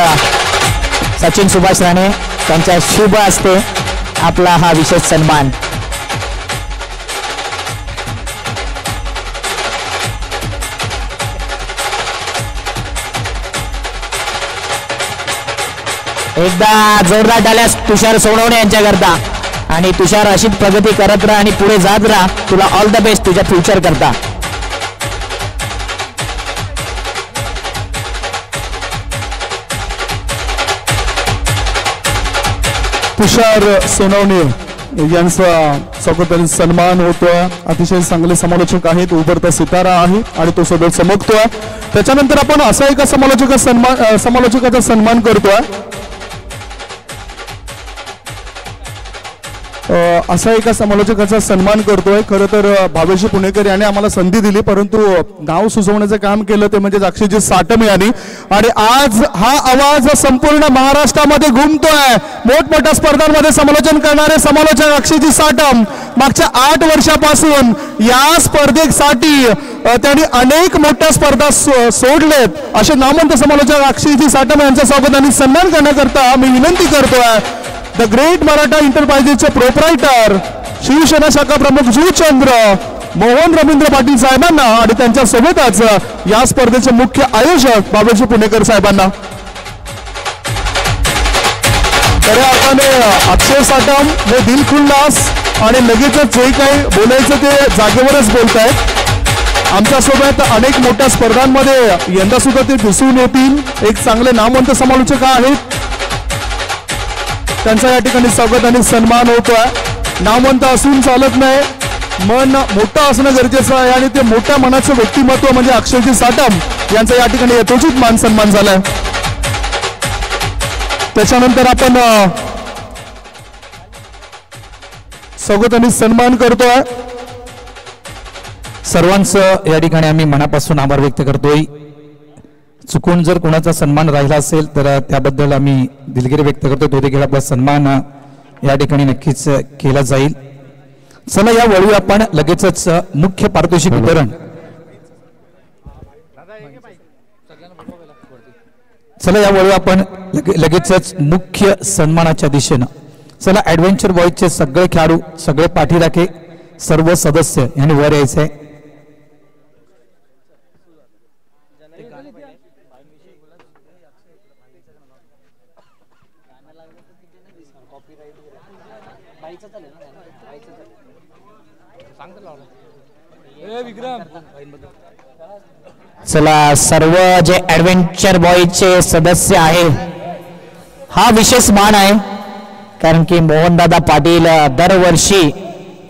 सचिन सुभाष राणे त्यांच्या शुभ हस्ते आपला हा विशेष सन्मान. एकदा जोरदार टाळ्यास तुषार सोनवणे यांच्याकरता. आणि तुषार अशीच प्रगती करत राहा आणि पुढे जात राहा. तुला ऑल द बेस्ट तुझ्या फ्युचर करता. तुषार सोनवणे यांचा स्वागताने सन्मान होतोय. अतिशय चांगले समालोचक आहेत, उभरता सितारा आहे आणि तो सदैव चमकतोय. त्याच्यानंतर आपण असा एका समालोचकाचा सन्मान करतोय. असा एका समालोचकाचा सन्मान करतोय. खरं तर भावेशजी पुणेकर यांनी आम्हाला संधी दिली, परंतु नाव सुचवण्याचं काम केलं ते म्हणजे अक्षयजी साटम यांनी. आणि आज हा आवाज संपूर्ण महाराष्ट्रामध्ये घुमतोय. मोठमोठ्या स्पर्धांमध्ये समालोचन करणारे समालोचक अक्षयजी साटम मागच्या 8 वर्षापासून या स्पर्धेसाठी त्यांनी अनेक मोठ्या स्पर्धा सोडलेत. असे नामवंत समालोचक अक्षयजी साटम यांचा स्वागत आणि सन्मान करण्याकरता मी विनंती करतोय द ग्रेट मराठा एंटरप्राइजेसचे प्रोप्रायटर शिवसेना शाखा प्रमुख जुचंद्र मोहन रवींद्र पाटील साहेबांना आणि त्यांच्या सोबतच या स्पर्धेचे मुख्य आयोजक बाबूजी पुणेकर साहेबांना. खऱ्या अर्थाने अक्षय साटम हे दिलखुल्लास आणि लगेचच जे काही बोलायचं ते जागेवरच बोलतायत. आमच्यासोबत अनेक मोठ्या स्पर्धांमध्ये यंदा सुद्धा ते दिसून येतील. एक चांगले नामवंत समालोचक आहेत, त्यांचा या ठिकाणी स्वागत आणि सन्मान होतोय. नामवंत असून चालत नाही, मन मोठं असणं गरजेचं आहे आणि ते मोठ्या मनाचं व्यक्तिमत्व म्हणजे अक्षयजी साटम यांचा या ठिकाणी यथोचित मान सन्मान झालाय. त्याच्यानंतर आपण स्वागत आणि सन्मान करतोय. सर्वांचं या ठिकाणी आम्ही मनापासून आभार व्यक्त करतोय. चुकून जर कोणाचा सन्मान राहिला असेल तर त्याबद्दल आम्ही दिलगिरी व्यक्त करतो. तो देखील आपला सन्मान या ठिकाणी नक्कीच केला जाईल. चला या वळू आपण लगेचच मुख्य पारितोषिक वितरण. चला या वळू आपण लगेचच मुख्य सन्मानाच्या दिशेनं. चला ऍडव्हेंचर बॉयजचे सगळे खेळाडू, सगळे पाठीराखे, सर्व सदस्य यांनी वर यायचंय. चला सर्व जे ऍडव्हेंचर बॉयजचे सदस्य आहे हा विशेष मान आहे, कारण की मोहनदादा पाटील दरवर्षी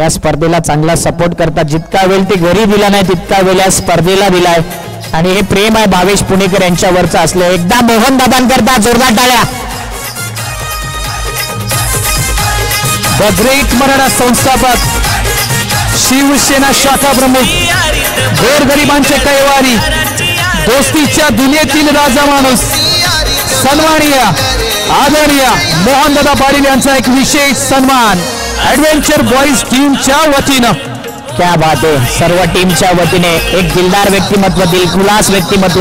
या स्पर्धेला चांगला सपोर्ट करतात. जितका वेळ ते घरी दिला नाही तितका वेळ या स्पर्धेला दिलाय आणि हे प्रेम आहे भावेश पुणेकर यांच्यावरचं असलं. एकदा मोहनदादांकरता जोरदार टाळ्या. द ग्रेट मराठा संस्थापक, शिवसेना शाखा प्रमुख, गोरगरिबांचे कैवारी, दोस्तीच्या दुनियेतील राजा माणूस, सन्माननीय आदरणीय मोहनदादा पाटील यांचा एक विशेष सन्मान ऍडव्हेंचर बॉईज टीमच्या वतीनं. क्या बात आहे. सर्व टीमच्या वतीने एक दिलदार व्यक्तिमत्व, दिलखुलास व्यक्तिमत्व,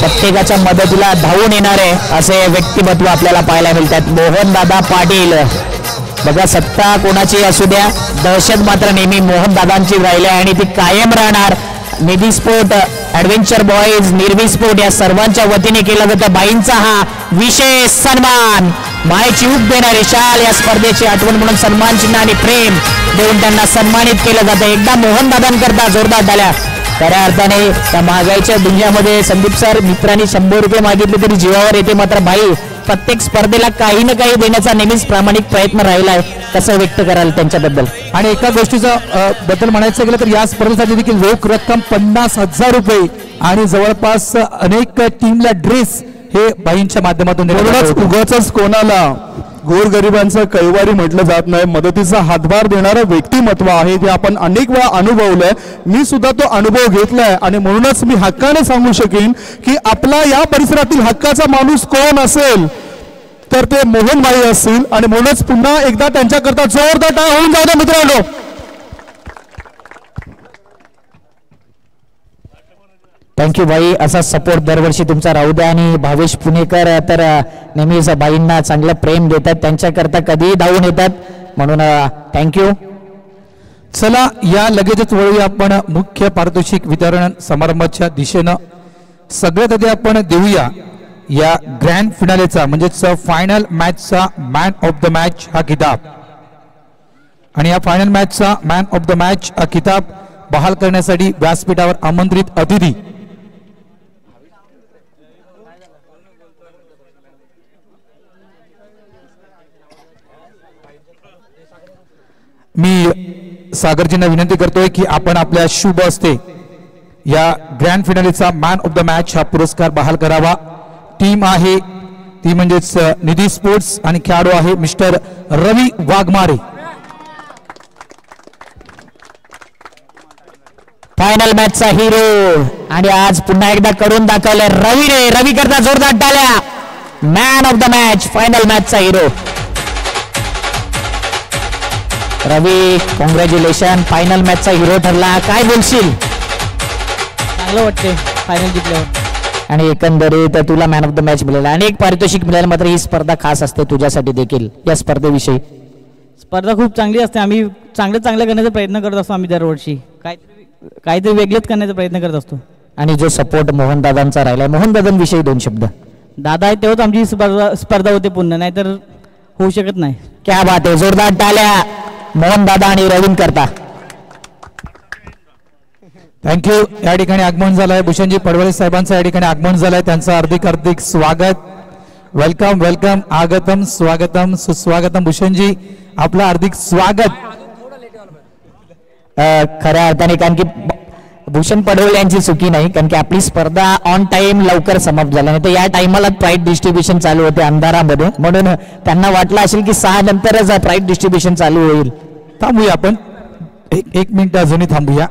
प्रत्येकाच्या मदतीला धावून येणारे असे व्यक्तिमत्व आपल्याला पाहायला मिळतात. मोहनदादा पाटील. बघा सत्ता कोणाची असू द्या, दहशत मात्र नेहमी मोहनदादांची राहिली आणि ती कायम राहणार. निधी स्पोर्ट, ऍडव्हेंचर बॉईज, निर्वी स्पोर्ट या सर्वांच्या वतीने केला जातो बाईंचा हा विशेष सन्मान. मायेची उब देणारी शाल या स्पर्धेची आठवण म्हणून सन्मान चिन्ह आणि प्रेम देऊन त्यांना सन्मानित केलं जातं. एकदा मोहनदादांकरता जोरदार टाळ्या. खऱ्या अर्थाने त्या महागाईच्या दुनियामध्ये संदीप सर, मित्रांनी 100 रुपये मागितले तरी जीवावर येते. मात्र बाई प्रत्येक स्पर्धेला काही ना काही देण्याचा नेहमीच प्रामाणिक प्रयत्न राहिला आहे. कसं व्यक्त कराल त्यांच्याबद्दल? आणि एका गोष्टीचा बद्दल म्हणायचं गेलं तर या स्पर्धेसाठी देखील रोख रक्कम 50,000 रुपये आणि जवळपास अनेक टीमला ड्रेस हे बाईंच्या माध्यमातून उगाच कोणाला गोरगरिबांचं कैवारी म्हटलं जात नाही. मदतीचा हातभार देणारं व्यक्तिमत्व आहे ते आपण अनेक वेळा अनुभवलंय. मी सुद्धा तो अनुभव घेतलाय आणि म्हणूनच मी हक्काने सांगू शकेन की आपला या परिसरातील हक्काचा माणूस कोण असेल तर ते मोहनभाई असतील. आणि म्हणूनच पुन्हा एकदा त्यांच्याकरता जोरदार टाळ्या होऊन जाऊ द्या मित्रांनो. थँक्यू बाई. असा सपोर्ट दरवर्षी तुमचा राहू द्या. आणि भावेश पुणेकर तर नेहमीच बाईंना चांगलं प्रेम देतात, त्यांच्याकरता कधीही धावून येतात, म्हणून थँक्यू. चला या लगेचच वळूया आपण मुख्य पारितोषिक वितरण समारंभाच्या दिशेनं. सगळ्यात आधी आपण देऊया या ग्रँड फिनालेचा म्हणजेच फायनल मॅचचा मॅन ऑफ द मॅच हा किताब. आणि या फायनल मॅचचा मॅन ऑफ द मॅच हा किताब बहाल करण्यासाठी व्यासपीठावर आमंत्रित अतिथी मी सागरजींना विनंती करतोय की आपण आपल्या शुभ हस्ते या ग्रँड फिनालेचा मॅन ऑफ द मॅच हा पुरस्कार बहाल करावा. टीम आहे ती म्हणजेच निधी स्पोर्ट्स आणि खेळाडू आहे मिस्टर रवी वाघमारे. फायनल मॅचचा हिरो आणि आज पुन्हा एकदा करून दाखवले रवीने. रवी करता जोरदार टाळ्या. Man of the match, final मॅचचा हिरो रवी. कॉंग्रॅच्युलेशन, फायनल मॅचचा हिरो ठरला. काय बोलशील? चांगलं वाटते फायनल जिंकल्यावर. आणि एकंदरीत तुला मॅन ऑफ द मॅच मिळाला, अनेक पारितोषिक मिळालं. मात्र ही स्पर्धा खास असते तुझ्यासाठी देखील. या स्पर्धेविषयी? स्पर्धा खूप चांगली असते. आम्ही चांगलं करण्याचा प्रयत्न करत असतो. आम्ही दरवर्षी काहीतरी वेगळंच करण्याचा प्रयत्न करत असतो. आणि जो सपोर्ट मोहनदादांचा राहिलाय, मोहनदादांविषयी 2 शब्द. दादा आहे तेव्हाच आमची स्पर्धा होते पुन्हा, नाहीतर होऊ शकत नाही. क्या बात आहे. जोरदार टाळ्या मोहनदादा आणि रवीन करता. थँक्यू. या ठिकाणी आगमन झालंय भूषणजी पडवळे साहेबांचं. या ठिकाणी आगमन झालंय, त्यांचं हार्दिक स्वागत. वेलकम वेलकम, आगतम स्वागतम सुस्वागतम. भूषणजी आपलं हार्दिक स्वागत. खऱ्या अर्थाने कारण की भूषण पडवळे यांची चुकी नाही, कारण की आपली स्पर्धा ऑन टाइम लवकर समाप्त झाला नाही. तर या टाइमाला प्राईज डिस्ट्रीब्युशन चालू होते अंधारामध्ये, म्हणून त्यांना वाटलं असेल की 6 नंतरच प्राईज डिस्ट्रीब्युशन चालू होईल. थांबूया आपण एक मिनिट अजूनही थांबूया.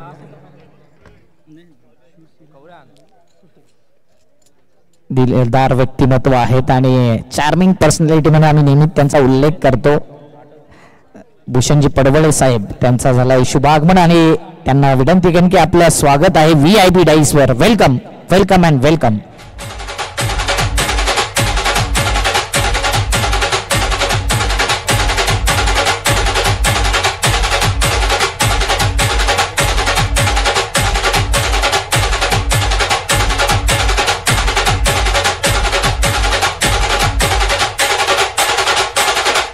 दिलदार व्यक्तिमत्व आहेत आणि चार्मिंग पर्सनॅलिटी म्हणून आम्ही नेहमी त्यांचा उल्लेख करतो. भूषणजी पडवळे साहेब, त्यांचा झाला शुभागमन आणि त्यांना विनंती करेन की आपलं स्वागत आहे VIP डाईसवर. Welcome welcome and welcome.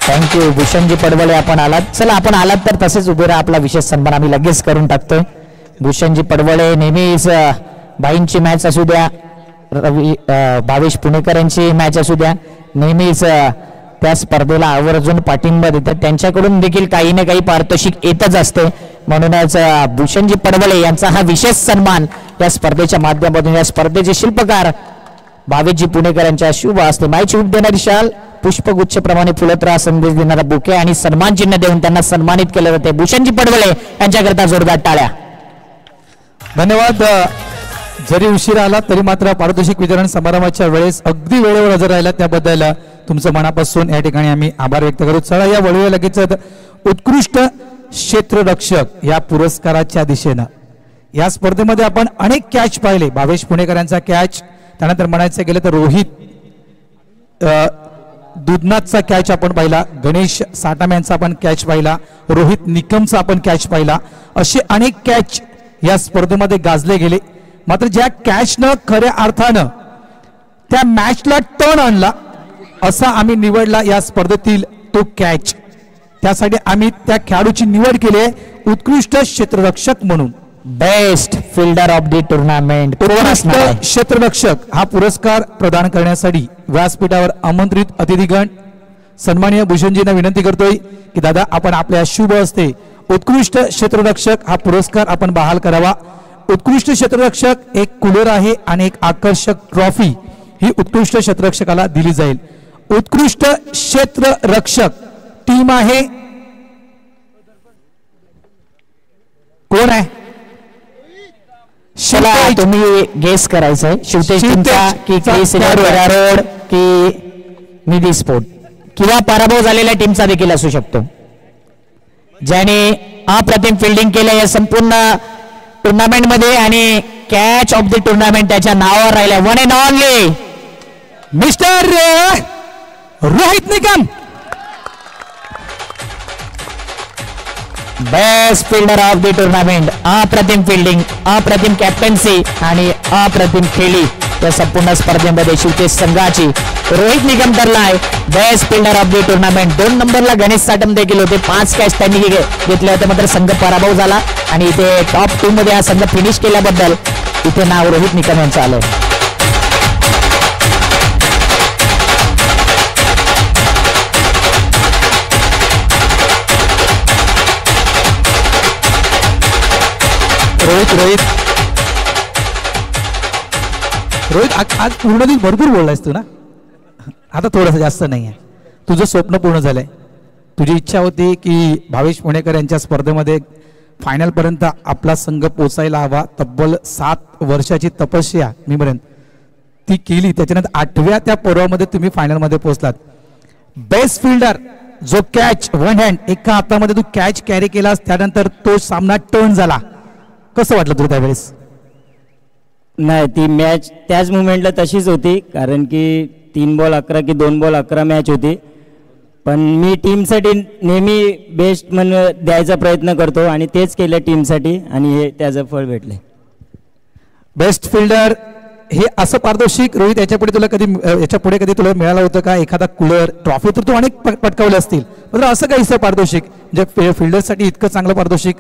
Thank you Bhushanji Padwale, आपण आलात. चला आपण आलात तर तसेच उभे राहा. आपला विशेष सन्मान आम्ही लगेच करून टाकतोय. भूषणजी पडवळे नेहमीच बाईंची मॅच असू द्या, रवी भावेश पुणेकर यांची मॅच असू द्या, नेहमीच त्या स्पर्धेला आवर्जून पाठिंबा देतात. त्यांच्याकडून देखील काही ना काही पारितोषिक येतच असते. म्हणूनच भूषणजी पडवळे यांचा हा विशेष सन्मान या स्पर्धेच्या माध्यमातून, या स्पर्धेचे शिल्पकार भावेशजी पुणेकर यांच्या शुभ हस्ते मायची उब देणारी शाल, पुष्पगुच्छ प्रमाणे फुलत संदेश देणारा बुके आणि सन्मान चिन्ह देऊन त्यांना सन्मानित केले जाते. भूषणजी पडवळे यांच्याकरता जोरदार टाळ्या. धन्यवाद. जरी उशीर आला तरी मात्र पारितोषिक वितरण समारंभाच्या वेळेस अगदी वेळेवर हजर राहिला त्याबद्दल तुमचं मनापासून या ठिकाणी आम्ही आभार व्यक्त करू. चला या वळूया लगेच उत्कृष्ट क्षेत्ररक्षक या पुरस्काराच्या दिशेनं. या स्पर्धेमध्ये आपण अनेक कॅच पाहिले. भावेश पुणेकरांचा कॅच, त्यानंतर म्हणायचं गेलं तर रोहित दुधनाथचा कॅच आपण पाहिला, गणेश साटाम यांचा आपण कॅच पाहिला, रोहित निकमचा आपण कॅच पाहिला. असे अनेक कॅच या स्पर्धेमध्ये गाजले गेले. मात्र ज्या कॅचनं खऱ्या अर्थानं त्या मॅचला टर्न आणला असा आम्ही निवडला या स्पर्धेतील तो कॅच. त्यासाठी आम्ही त्या खेळाडूची निवड केली आहे उत्कृष्ट क्षेत्ररक्षक म्हणून. Best fielder of the tournament. उत्कृष्ट क्षेत्ररक्षक हा पुरस्कार प्रदान करण्यासाठी व्यासपीठावर आमंत्रित अतिथीगण सन्माननीय भूषणजींना विनंती करतोय की दादा आपण आपल्या शुभ हस्ते उत्कृष्ट क्षेत्ररक्षक हा पुरस्कार आपण बहाल करावा. उत्कृष्ट क्षेत्ररक्षक एक कूलर आहे आणि एक आकर्षक ट्रॉफी ही उत्कृष्ट क्षेत्ररक्षकाला दिली जाईल. उत्कृष्ट क्षेत्ररक्षक टीम आहे कोण आहे? चला तुम्ही गेस करायचंय. शिवतेज टीमचा की क्रिस रोड की निधी स्पोर्ट किंवा पराभव झालेल्या टीमचा देखील असू शकतो. ज्याने अप्रतिम फिल्डिंग केलं या संपूर्ण टुर्नामेंट मध्ये आणि कॅच ऑफ द टुर्नामेंट त्याच्या नावावर राहिला. One and only mister Rohit Nikam. Best fielder of the tournament. अप्रतिम फिल्डिंग, अप्रतिम कॅप्टन्सी आणि अप्रतिम खेळी या संपूर्ण स्पर्धेमध्ये शिवतेज संघाची रोहित निकम ठरलाय best fielder of the tournament. 2 नंबरला गणेश साटम देखील होते. 5 कॅच त्यांनी घेतले होते. मात्र संघ पराभव झाला आणि इथे टॉप 2 मध्ये हा संघ फिनिश केल्याबद्दल इथे नाव रोहित निकम यांचं आलं. रोहित आज पूर्ण दिन भरपूर बोललायस तू ना. आता थोडंसं जास्त नाही आहे. तुझं स्वप्न पूर्ण झालंय. तुझी इच्छा होती की भावेश पुणेकर यांच्या स्पर्धेमध्ये फायनल पर्यंत आपला संघ पोचायला हवा. तब्बल 7 वर्षाची तपस्या मी म्हणेन ती केली. त्याच्यानंतर 8व्या त्या पर्वामध्ये तुम्ही फायनल मध्ये पोहोचलात. बेस्ट फिल्डर जो कॅच वन हँड एका हातामध्ये तू कॅच कॅरी केलास त्यानंतर तो सामना टर्न झाला. कसं वाटलं तुला त्यावेळेस? नाही, ती मॅच त्याच मुमेंटला तशीच होती कारण की 3 बॉल 11 की 2 बॉल 11 मॅच होती. पण मी टीमसाठी नेहमी बेस्ट म्हणून द्यायचा प्रयत्न करतो आणि तेच केलं टीमसाठी आणि हे त्याचं फळ भेटले. बेस्ट फिल्डर हे असं पारितोषिक रोहित याच्या पुढे कधी तुला मिळालं होतं का? एखादा कूलर ट्रॉफी तर तू अनेक पटकावले असतील, पण असं काहीसं पारितोषिक जे फिल्डरसाठी इतकं चांगलं पारितोषिक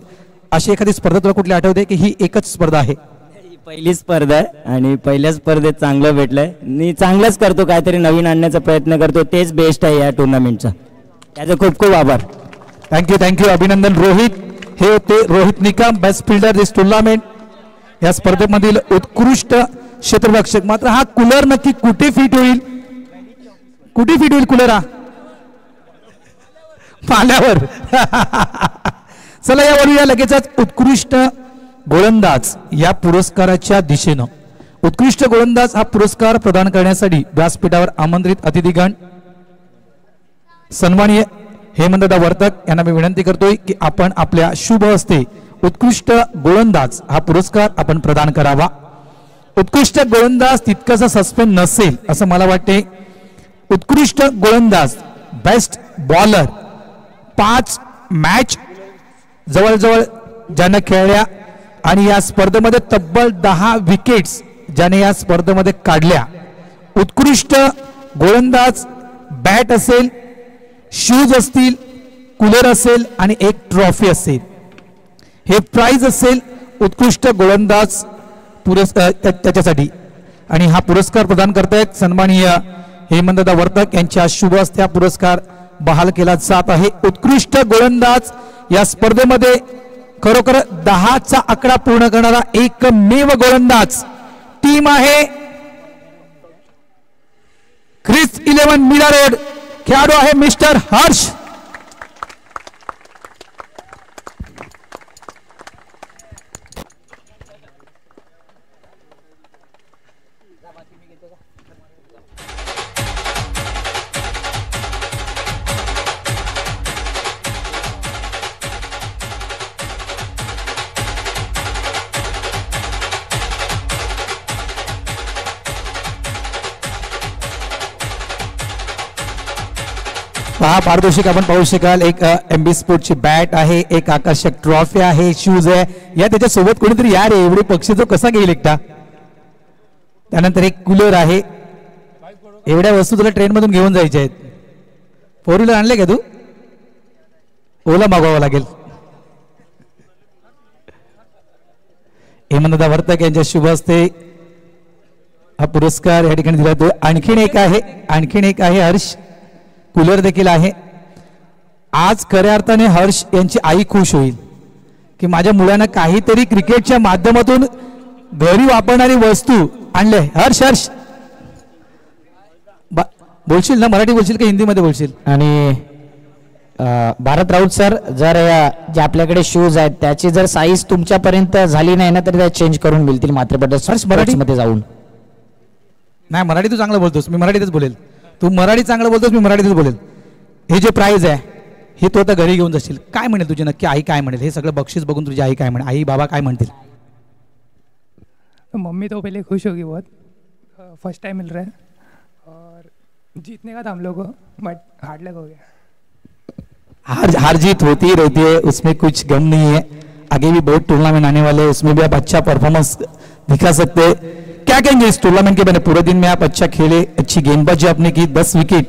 अशी एखादी स्पर्धा तुला कुठली आठवते की ही एकच स्पर्धा आहे? पहिली स्पर्धा आहे आणि पहिल्या स्पर्धेत चांगलं भेटलंय. मी चांगलंच करतो, काहीतरी नवीन आणण्याचा प्रयत्न करतो. तेच बेस्ट आहे या टुर्नामेंटचा. त्याचा खूप खूप आभार. थँक्यू अभिनंदन. रोहित हे होते रोहित निकम बेस्ट फिल्डर दिस टुर्नामेंट. या स्पर्धेमधील उत्कृष्ट क्षेत्ररक्षक. मात्र हा कूलर नक्की कुठे फिट होईल? कुठे फिट होईल कूलर? हा पाण्यावर. चला या लगेचच उत्कृष्ट गोलंदाज या पुरस्काराच्या दिशेनं. उत्कृष्ट गोलंदाज हा पुरस्कार प्रदान करण्यासाठी व्यासपीठावर आमंत्रित अतिथीगण सन्माननीय हेमंतदा वर्तक यांना मी विनंती करतोय की आपण आपल्या शुभ हस्ते उत्कृष्ट गोलंदाज हा पुरस्कार आपण प्रदान करावा. उत्कृष्ट गोलंदाज तितकासा सस्पेंड नसेल असं मला वाटते. उत्कृष्ट गोलंदाज बेस्ट बॉलर 5 मॅच जवळजवळ ज्याने खेळल्या आणि या स्पर्धेमध्ये तब्बल 10 विकेट्स ज्याने या स्पर्धेमध्ये काढल्या. उत्कृष्ट गोलंदाज बॅट असेल, शूज असतील, कूलर असेल आणि एक ट्रॉफी असेल. हे प्राइज असेल उत्कृष्ट गोलंदाज पुरस्कार त्याच्यासाठी. आणि हा पुरस्कार प्रदान करतायत सन्माननीय हेमंतदा वर्तक यांच्या शुभ हस्ते हा पुरस्कार बहाल केला जात आहे. उत्कृष्ट गोलंदाज या स्पर्धेमध्ये खरोखर 10चा आकडा पूर्ण करणारा एकमेव गोलंदाज टीम आहे क्रिस 11 मीरा रोड. खेळाडू आहे मिस्टर हर्ष. पहा पारितोषिक आपण पाहू शकाल, एक MB स्पोर्टची बॅट आहे, एक आकर्षक ट्रॉफी आहे, शूज आहे, या त्याच्यासोबत कोणीतरी यार एवढे पक्षी तो कसा घेईल एकटा. त्यानंतर एक कूलर आहे. एवढ्या वस्तू तुला ट्रेन मधून घेऊन जायच्या आहेत. 4 व्हीलर आणले का तू? ओला मागवावा लागेल. हेमंतदा वर्तक यांच्या शुभ हस्ते हा पुरस्कार या ठिकाणी दिला जातो. आणखीन एक आहे हर्ष, कूलर देखील आहे. आज खऱ्या अर्थाने हर्ष यांची आई खुश होईल की माझ्या मुलांना काहीतरी क्रिकेटच्या माध्यमातून घरी वापरणारी वस्तू आणले. हर्ष बोलशील ना, मराठी बोलशील का हिंदीमध्ये बोलशील? आणि भारत राऊत सर, जर जे आपल्याकडे शूज आहेत त्याची जर साईज तुमच्यापर्यंत झाली नाही ना तर त्या चेंज करून मिळतील मराठी मध्ये जाऊन. नाही, मराठी तू चांगलं बोलतोस, मी मराठीतच बोलेल. तू मराठी चांगलं बोलतोस, मी मराठीतच बोलेल. हे जे प्राइज आहे हे तू आता घरी घेऊन जाशील, काय म्हणेल तुझी नक्की आई काय म्हणेल? हे सगळं बक्षीस बघून तुझी आई काय म्हणेल? आई बाबा काय म्हणतील? मम्मी तो पहले खुश होगी बहुत, फर्स्ट टाइम मिल रहा है और जीतने का था हम लोग को, बट हार्ड लक हो गया. हार जीत होती ही रहती है, उसमें कुछ गम नहीं है. आगे भी बहुत टूर्नामेंट आने वाले हैं, उसमें भी आप अच्छा परफॉर्मेंस दिखा सकते हैं. क्या कहेंगे इस टूर्नामेंट के बारे में? पूरे दिन में आप अच्छा खेले, अच्छी गेंदबाजी आपने की, 10 विकेट,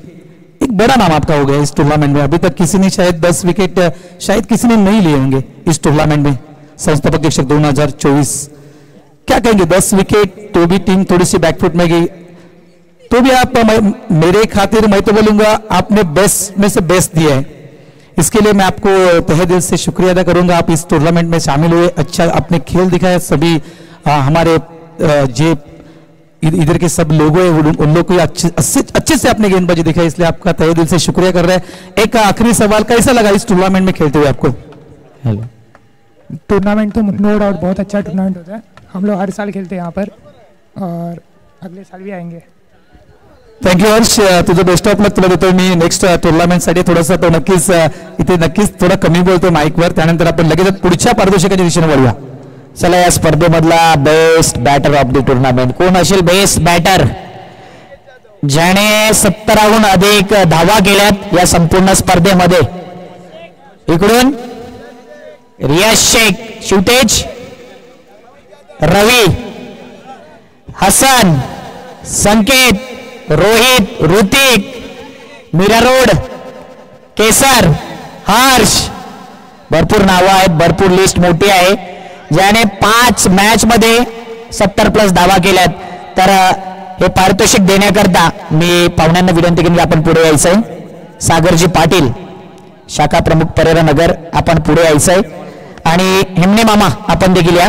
एक बड़ा नाम आपका हो गया इस टूर्नामेंट में. अभी तक किसी ने शायद 10 विकेट शायद किसी ने नहीं लिए होंगे इस टूर्नामेंट में. संस्थापक अध्यक्ष 2024, क्या कहेंगे? 10 विकेट, तो भी टीम थोड़ी सी बैकफुट में गई, तो भी आप मेरे खातिर मैं तो बोलूंगा आपने बेस्ट में से बेस्ट दिया है. इसके लिए मैं आपको तहे दिल से शुक्रिया अदा करूंगा. आप इस टूर्नामेंट में शामिल हुए, अच्छा आपने खेल दिखाया. सभी हमारे जे इधर के सब लोगों हैं उन लोग को अच्छे से आपने गेंदबाजी दिखाई, इसलिए आपका तहे दिल से शुक्रिया कर रहे हैं. एक आखिरी सवाल, कैसा लगा इस टूर्नामेंट में खेलते हुए आपको? हेलो, टूर्नामेंट तो नो डाउट बहुत अच्छा टूर्नामेंट होता है. हम लोग हर साल खेलते हैं यहाँ पर और अगले साल भी आएंगे. थँक्यू हर्ष, तुझं बेस्ट ऑफ लक तुला देतो मी. नेक्स्ट टुर्नामेंटसाठी थोडासा तो नक्कीच थोडा कमी बोलतो माईकवर. त्यानंतर आपण लगेच पुढच्या पारितोषिकाच्या दिशेने वळूया. चला, या स्पर्धेमधला best batter of the tournament कोण असेल? बेस्ट बॅटर ज्याने 70हून अधिक धावा केल्यात या संपूर्ण स्पर्धेमध्ये. इकडून रियाज शेख, शूटेज, रवी, हसन, संकेत, रोहित, ऋतिक, मीरा रोड, केसर, हर्ष, भरपूर नावं आहेत, भरपूर लिस्ट मोठी आहे. ज्याने 5 मॅच मध्ये 70+ धावा केल्यात. तर हे पारितोषिक देण्याकरता मी पाहुण्यांना विनंती केली, आपण पुढे यायचंय. सागरजी पाटील, शाखा प्रमुख परेरा नगर, आपण पुढे यायचंय. आणि हेमने मामा आपण देखील या.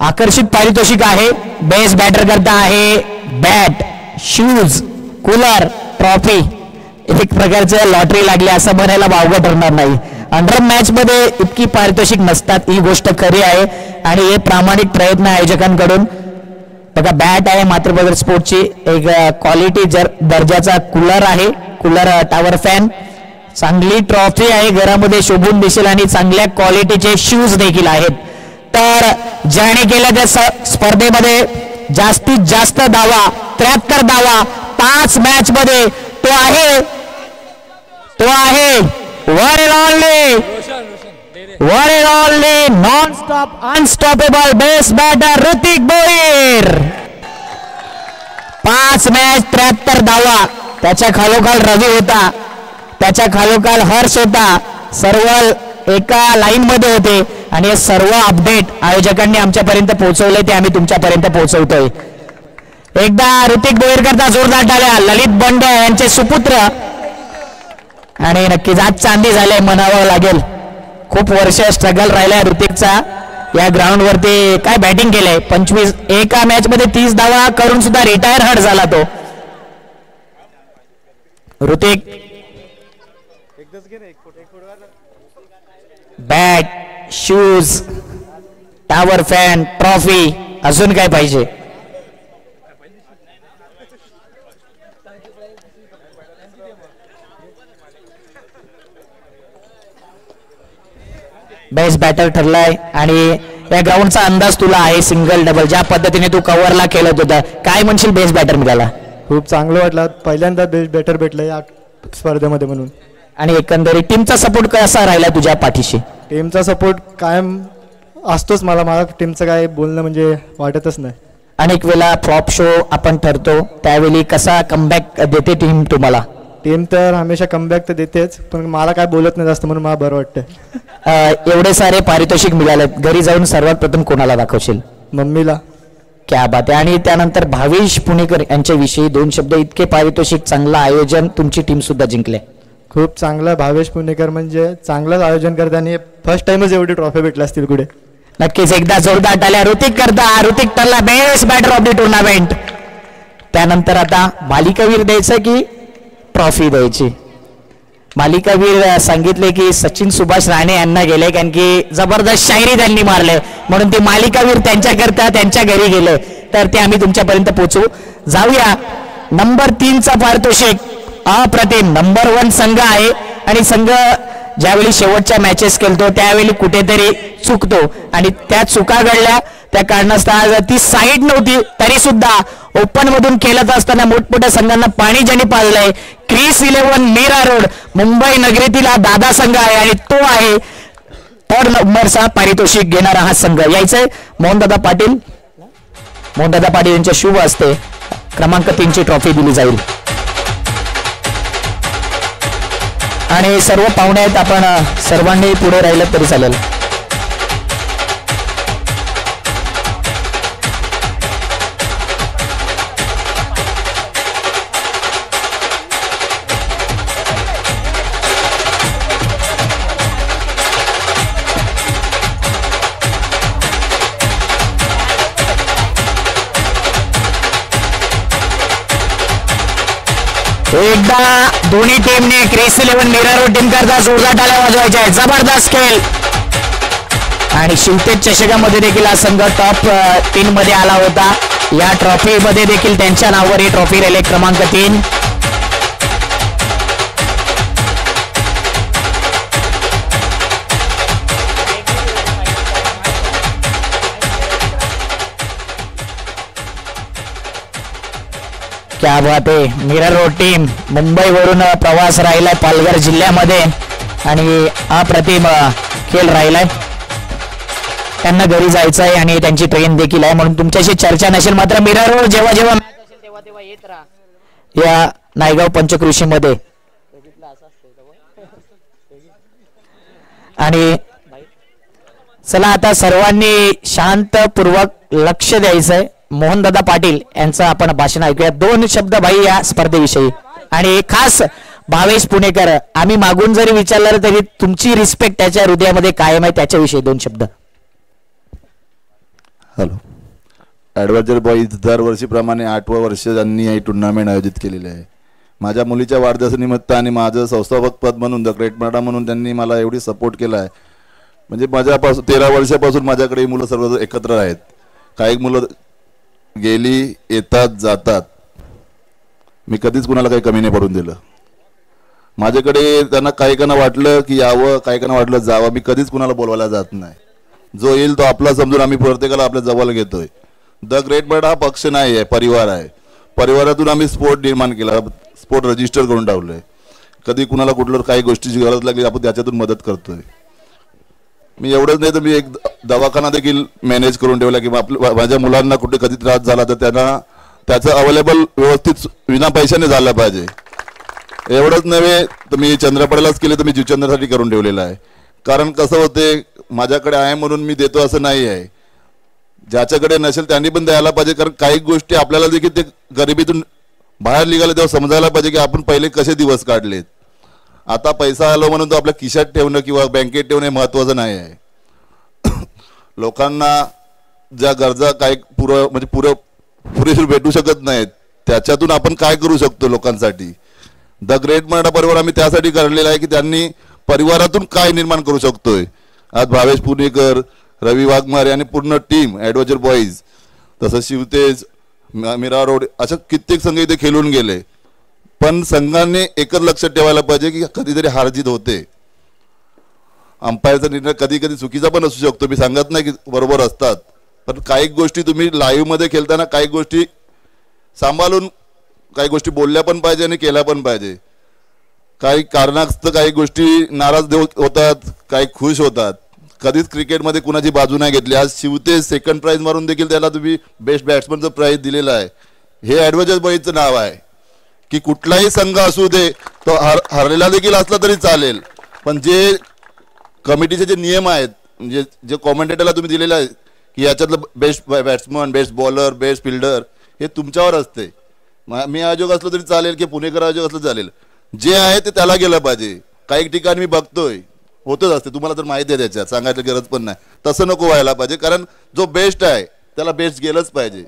आकर्षित पारितोषिक आहे. बेस्ट बॅटर करता आहे बॅट, शूज, कूलर, ट्रॉफी. एक प्रकारचं लॉटरी लागली असं म्हणायला वावगं ठरणार नाही. अंडर मॅच मध्ये इतकी पारितोषिक नसतात, ही गोष्ट खरी आहे. आणि हे प्रामाणिक प्रयत्न आयोजकांकडून. बघा, बॅट आहे मातृभद्र स्पोर्टची, एक क्वालिटी दर्जाचा कूलर आहे, कूलर टॉवर फॅन, चांगली ट्रॉफी आहे, घरामध्ये शोभून दिसेल. आणि चांगल्या क्वालिटीचे शूज देखील आहेत. तर ज्याने केल्या त्या स्पर्धेमध्ये जास्तीत जास्त धावा, 73 धावा 5 मॅच मध्ये, तो आहे one and only non stop unstoppable best batter Hrithik Bhoir. 5 match 73 धावा. त्याच्या खालोखाल रवी होता, त्याच्या खालोखाल हर्ष होता. सर्व एका लाईन मध्ये होते. आणि हे सर्व अपडेट आयोजकांनी आमच्यापर्यंत पोहोचवले, ते आम्ही तुमच्यापर्यंत पोहोचवतोय. एकदा ऋतिक भोईर करता जोरदार टाळ्या. ललित बंड यांचे सुपुत्र. आणि नक्कीच आज चांदी झाले म्हणावं लागेल. खूप वर्ष स्ट्रगल राहिलाय ऋतिकचा या ग्राउंड वरती. काय बॅटिंग केलंय, 25 एका मॅच मध्ये 30 धावा करून सुद्धा रिटायर हर्ट झाला तो Hrithik. Bat, shoes, tower fan, trophy, अजून काय पाहिजे? बेस्ट बॅटर ठरलाय आणि या ग्राउंडचा अंदाज तुला आहे सिंगल डबल ज्या पद्धतीने तू कव्हरला खेळत होता, काय म्हणशील बेस्ट बॅटर मिळाला? खूप चांगलं वाटलं, पहिल्यांदा बेस्ट बॅटर भेटलं या स्पर्धेमध्ये म्हणून. आणि एकंदरीत टीमचा सपोर्ट कसा राहिला तुझ्या पाठीशी? टीमचा सपोर्ट कायम असतोच, मला टीमचं काय बोलणं म्हणजे वाटतच नाही. अनेक वेळा फ्लॉप शो आपण ठरतो, त्यावेळी कसा कमबॅक देते टीम तुम्हाला? टीम तर हमेशा कमबॅक तर देतेच, पण मला काय बोलत नाही जास्त म्हणून मला बरं वाटतं. एवढे सारे पारितोषिक मिळाले, घरी जाऊन सर्वात प्रथम कोणाला दाखवशील? मम्मीला. क्या बात आहे. आणि त्यानंतर भावेश पुणेकर यांच्याविषयी 2 शब्द. इतके पारितोषिक, चांगलं आयोजन, तुमची टीम सुद्धा जिंकले. खूप चांगलं. भावेश पुणेकर म्हणजे चांगलंच आयोजन करते आणि फर्स्ट टाइमच एवढी ट्रॉफी भेटला असतील कुठे. नक्कीच एकदा जोरदार टाळ्या ऋतिक करता. ऋतिक ठरला best batter of the tournament. त्यानंतर आता मालिकावीर द्यायचं की ट्रॉफी द्यायची? मालिकावीर सांगितले की सचिन सुभाष राणे यांना गेले, कारण की जबरदस्त शायरी त्यांनी मारले, म्हणून ते मालिकावीर त्यांच्याकरता त्यांच्या घरी गेले. तर ते आम्ही तुमच्यापर्यंत पोहोचू. जाऊया नंबर 3चा पारितोषिक. अप्रतिम. नंबर 1 संघ आहे आणि संघ ज्यावेळी शेवटच्या मॅचेस खेळतो त्यावेळी कुठेतरी चुकतो आणि त्या चुका घडल्या, त्या कारणास्तव ती साईड नव्हती तरी सुद्धा ओपन मधून खेळत असताना मोठमोठ्या संघांना पाणी ज्यांनी पाजलंय. क्रिस 11 मीरा रोड मुंबई नगरीतील हा दादा संघ आहे आणि तो आहे 3rd नंबरचा पारितोषिक घेणारा हा संघ. यायचंय मोहनदादा पाटील. मोहनदादा पाटील यांच्या शुभ हस्ते क्रमांक 3ची ट्रॉफी दिली जाईल. आणि सर्व पाहुणे आहेत, आपण सर्वांनी पुढे राहिलं तरी चालेल. एकदा दोन्ही टीमने क्रिस 11 मीरा रोड टीम करता जोरदार टाळ्या वाजवायच्या आहेत. जबरदस्त खेळ. आणि शिवतेज चषकामध्ये देखील हा संघ टॉप 3 मध्ये आला होता. या ट्रॉफी मध्ये देखील त्यांच्या नावावर ही ट्रॉफी राहिली क्रमांक 3. क्या बात आहे. मीरा रोड टीम मुंबईवरून प्रवास राहिलाय पालघर जिल्ह्यामध्ये आणि अप्रतिम खेळ राहिलाय. त्यांना घरी जायचं आहे आणि त्यांची ट्रेन देखील आहे, म्हणून तुमच्याशी चर्चा नसेल. मात्र मीरा रोड जेव्हा जेव्हा तेव्हा येत राहा या नायगाव पंचकृषी मध्ये. आणि चला आता सर्वांनी शांतपूर्वक लक्ष द्यायचंय. मोहनदादा पाटील यांचं आपण भाषण ऐकूया. 2 शब्द भाई या स्पर्धेविषयी आणि खास भावेश पुणेकर. आम्ही मागून जरी विचारलं तरी तुमची रिस्पेक्ट त्याच्या हृदयामध्ये कायम आहे, त्याच्याविषयी 2 शब्द. हॅलो. ॲडव्हेंचर बॉईज दरवर्षीप्रमाणे 8वं वर्ष त्यांनी ही टुर्नामेंट आयोजित केलेली आहे. माझ्या मुलीच्या वाढदिवसानिमित्त आणि माझं संस्थापक पद म्हणून द ग्रेट मराठा म्हणून त्यांनी मला एवढी सपोर्ट केला आहे. म्हणजे माझ्यापासून 13 वर्षापासून माझ्याकडे मुलं सर्व एकत्र आहेत. काही मुलं गेली येतात जातात, मी कधीच कुणाला काही कमी नाही पडून दिलं. माझ्याकडे त्यांना काही काना वाटलं की यावं, काही काना वाटलं जावं, मी कधीच कुणाला बोलवायला जात नाही. जो येईल तो आपला समजून आम्ही प्रत्येकाला आपल्या जवळ घेतोय. द ग्रेट बर्ड हा पक्ष नाही आहे, परिवार आहे. परिवारातून आम्ही स्पोर्ट निर्माण केला, स्पोर्ट रजिस्टर करून टाकलोय. कधी कुणाला कुठलं काही गोष्टीची गरज लागली आपण त्याच्यातून मदत करतोय. मी एवढंच नाही तर मी एक दवाखाना देखील मॅनेज करून ठेवला की माझ्या मुलांना कुठे कधी त्रास झाला तर त्यांना त्याचं अवेलेबल व्यवस्थित विना पैशाने झालं पाहिजे. एवढंच नव्हे तर मी चंद्रपडेलाच केले तर मी जीवचंद्रासाठी करून ठेवलेलं आहे. कारण कसं होते, माझ्याकडे आहे म्हणून मी देतो असं नाही आहे. ज्याच्याकडे नसेल त्यांनी पण द्यायला पाहिजे. कारण काही गोष्टी आपल्याला देखील ते गरिबीतून बाहेर निघाले तेव्हा समजायला पाहिजे की आपण पहिले कसे दिवस काढलेत. आता पैसा आलो म्हणून तो आपल्या खिशात ठेवणं किंवा बँकेत ठेवणं हे महत्त्वाचं नाही आहे. लोकांना ज्या गरजा काही पुरेपूर भेटू शकत नाहीत त्याच्यातून आपण काय करू शकतो लोकांसाठी. द ग्रेट मराठा परिवार आम्ही त्यासाठी काढलेला आहे की त्यांनी परिवारातून काय निर्माण करू शकतोय. आज भावेश पुणेकर, रवी वाघमारे आणि पूर्ण टीम ॲडव्हेंचर बॉईज, तसं शिवतेज, मीरा रोड अशा कित्येक संघ इथे खेळून गेले. पण संघाने एकच लक्षात ठेवायला पाहिजे की कधीतरी हारजीत होते. अंपायरचा निर्णय कधी कधी चुकीचा पण असू शकतो, मी सांगत नाही की बरोबर असतात, पण काही गोष्टी तुम्ही लाईव्ह मध्ये खेळताना काही गोष्टी सांभाळून काही गोष्टी बोलल्या पण पाहिजे आणि केल्या पण पाहिजे. काही कारणास्तव काही गोष्टी नाराज होतात, काही खुश होतात. कधीच क्रिकेटमध्ये कुणाची बाजू नाही घेतली. आज शिवतेज सेकंड प्राइज मारून देखील त्याला तुम्ही बेस्ट बॅट्समनचं प्राइज दिलेलं आहे. हे ॲडव्हायजर बॉईजचं नाव आहे की कुठलाही संघ असू दे तो हरलेला देखील असला तरी चालेल, पण जे कमिटीचे जे नियम आहेत म्हणजे जे कॉमेंटेटरला तुम्ही दिलेले आहे की याच्यातलं best batsman, best bowler, best fielder हे तुमच्यावर असते. मी आयोजक असलो तरी चालेल की पुणेकर आयोजक असलं चालेल, जे आहे ते त्याला गेलं पाहिजे. काही ठिकाणी मी बघतोय होतच असते, तुम्हाला तर माहिती आहे त्याच्यात सांगायची गरज पण नाही. तसं नको व्हायला पाहिजे, कारण जो बेस्ट आहे त्याला बेस्ट गेलंच पाहिजे.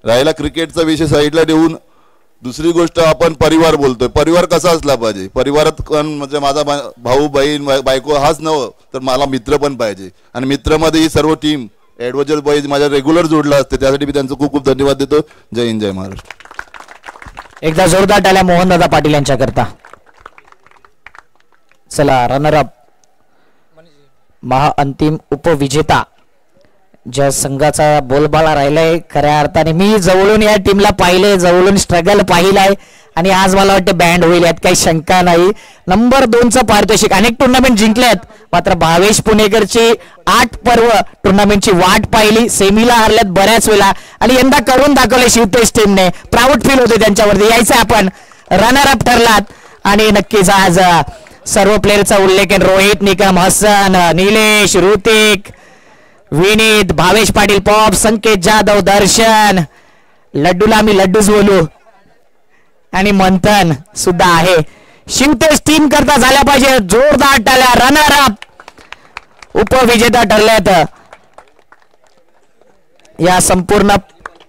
राहिला क्रिकेटचा विषय साईडला ठेवून दुसरी गोष्ट आपण परिवार बोलतोय. परिवार कसा असला पाहिजे? परिवारात म्हणजे माझा भाऊ बहीण बायको हाच नव्ह तर मला मित्र पण पाहिजे, आणि मित्रामध्ये ही सर्व टीम ॲडव्हायजर बॉईज माझ्या रेग्युलर जोडला असते. त्यासाठी मी त्यांचं खूप खूप धन्यवाद देतो. जय हिंद, जय महाराष्ट्र. एकदा जोरदार टाळ्या मोहनदादा पाटील यांच्याकरता. चला, रनरअप महाअंतिम उपविजेता ज्या संघाचा बोलबाला राहिलाय, खऱ्या अर्थाने मी जवळून या टीमला पाहिले, जवळून स्ट्रगल पाहिलाय, आणि आज मला वाटतं बँड होईल यात काही शंका नाही. नंबर 2चं पारितोषिक. अनेक टुर्नामेंट जिंकल्यात, मात्र भावेश पुणेकरची 8 पर्व टुर्नामेंटची वाट पाहिली. सेमीला हरल्यात बऱ्याच वेळा आणि यंदा करून दाखवले शिवतेज टीमने. प्राऊड फील होते त्यांच्यावरती. यायचं आपण रनर अप ठरलात आणि नक्कीच आज सर्व प्लेयरचा उल्लेख आहे. रोहित, निकम, हसन, निलेश, ऋतिक, विनीत, भावेश पाटील, पॉप, संकेत जाधव, दर्शन, लड्डूला आम्ही लड्डूच बोलू, आणि मंथन सुद्धा आहे. शिवतेज टीम करता झाल्या पाहिजे जोरदार टाळ्या. रनर अप उपविजेता ठरल्यात. या संपूर्ण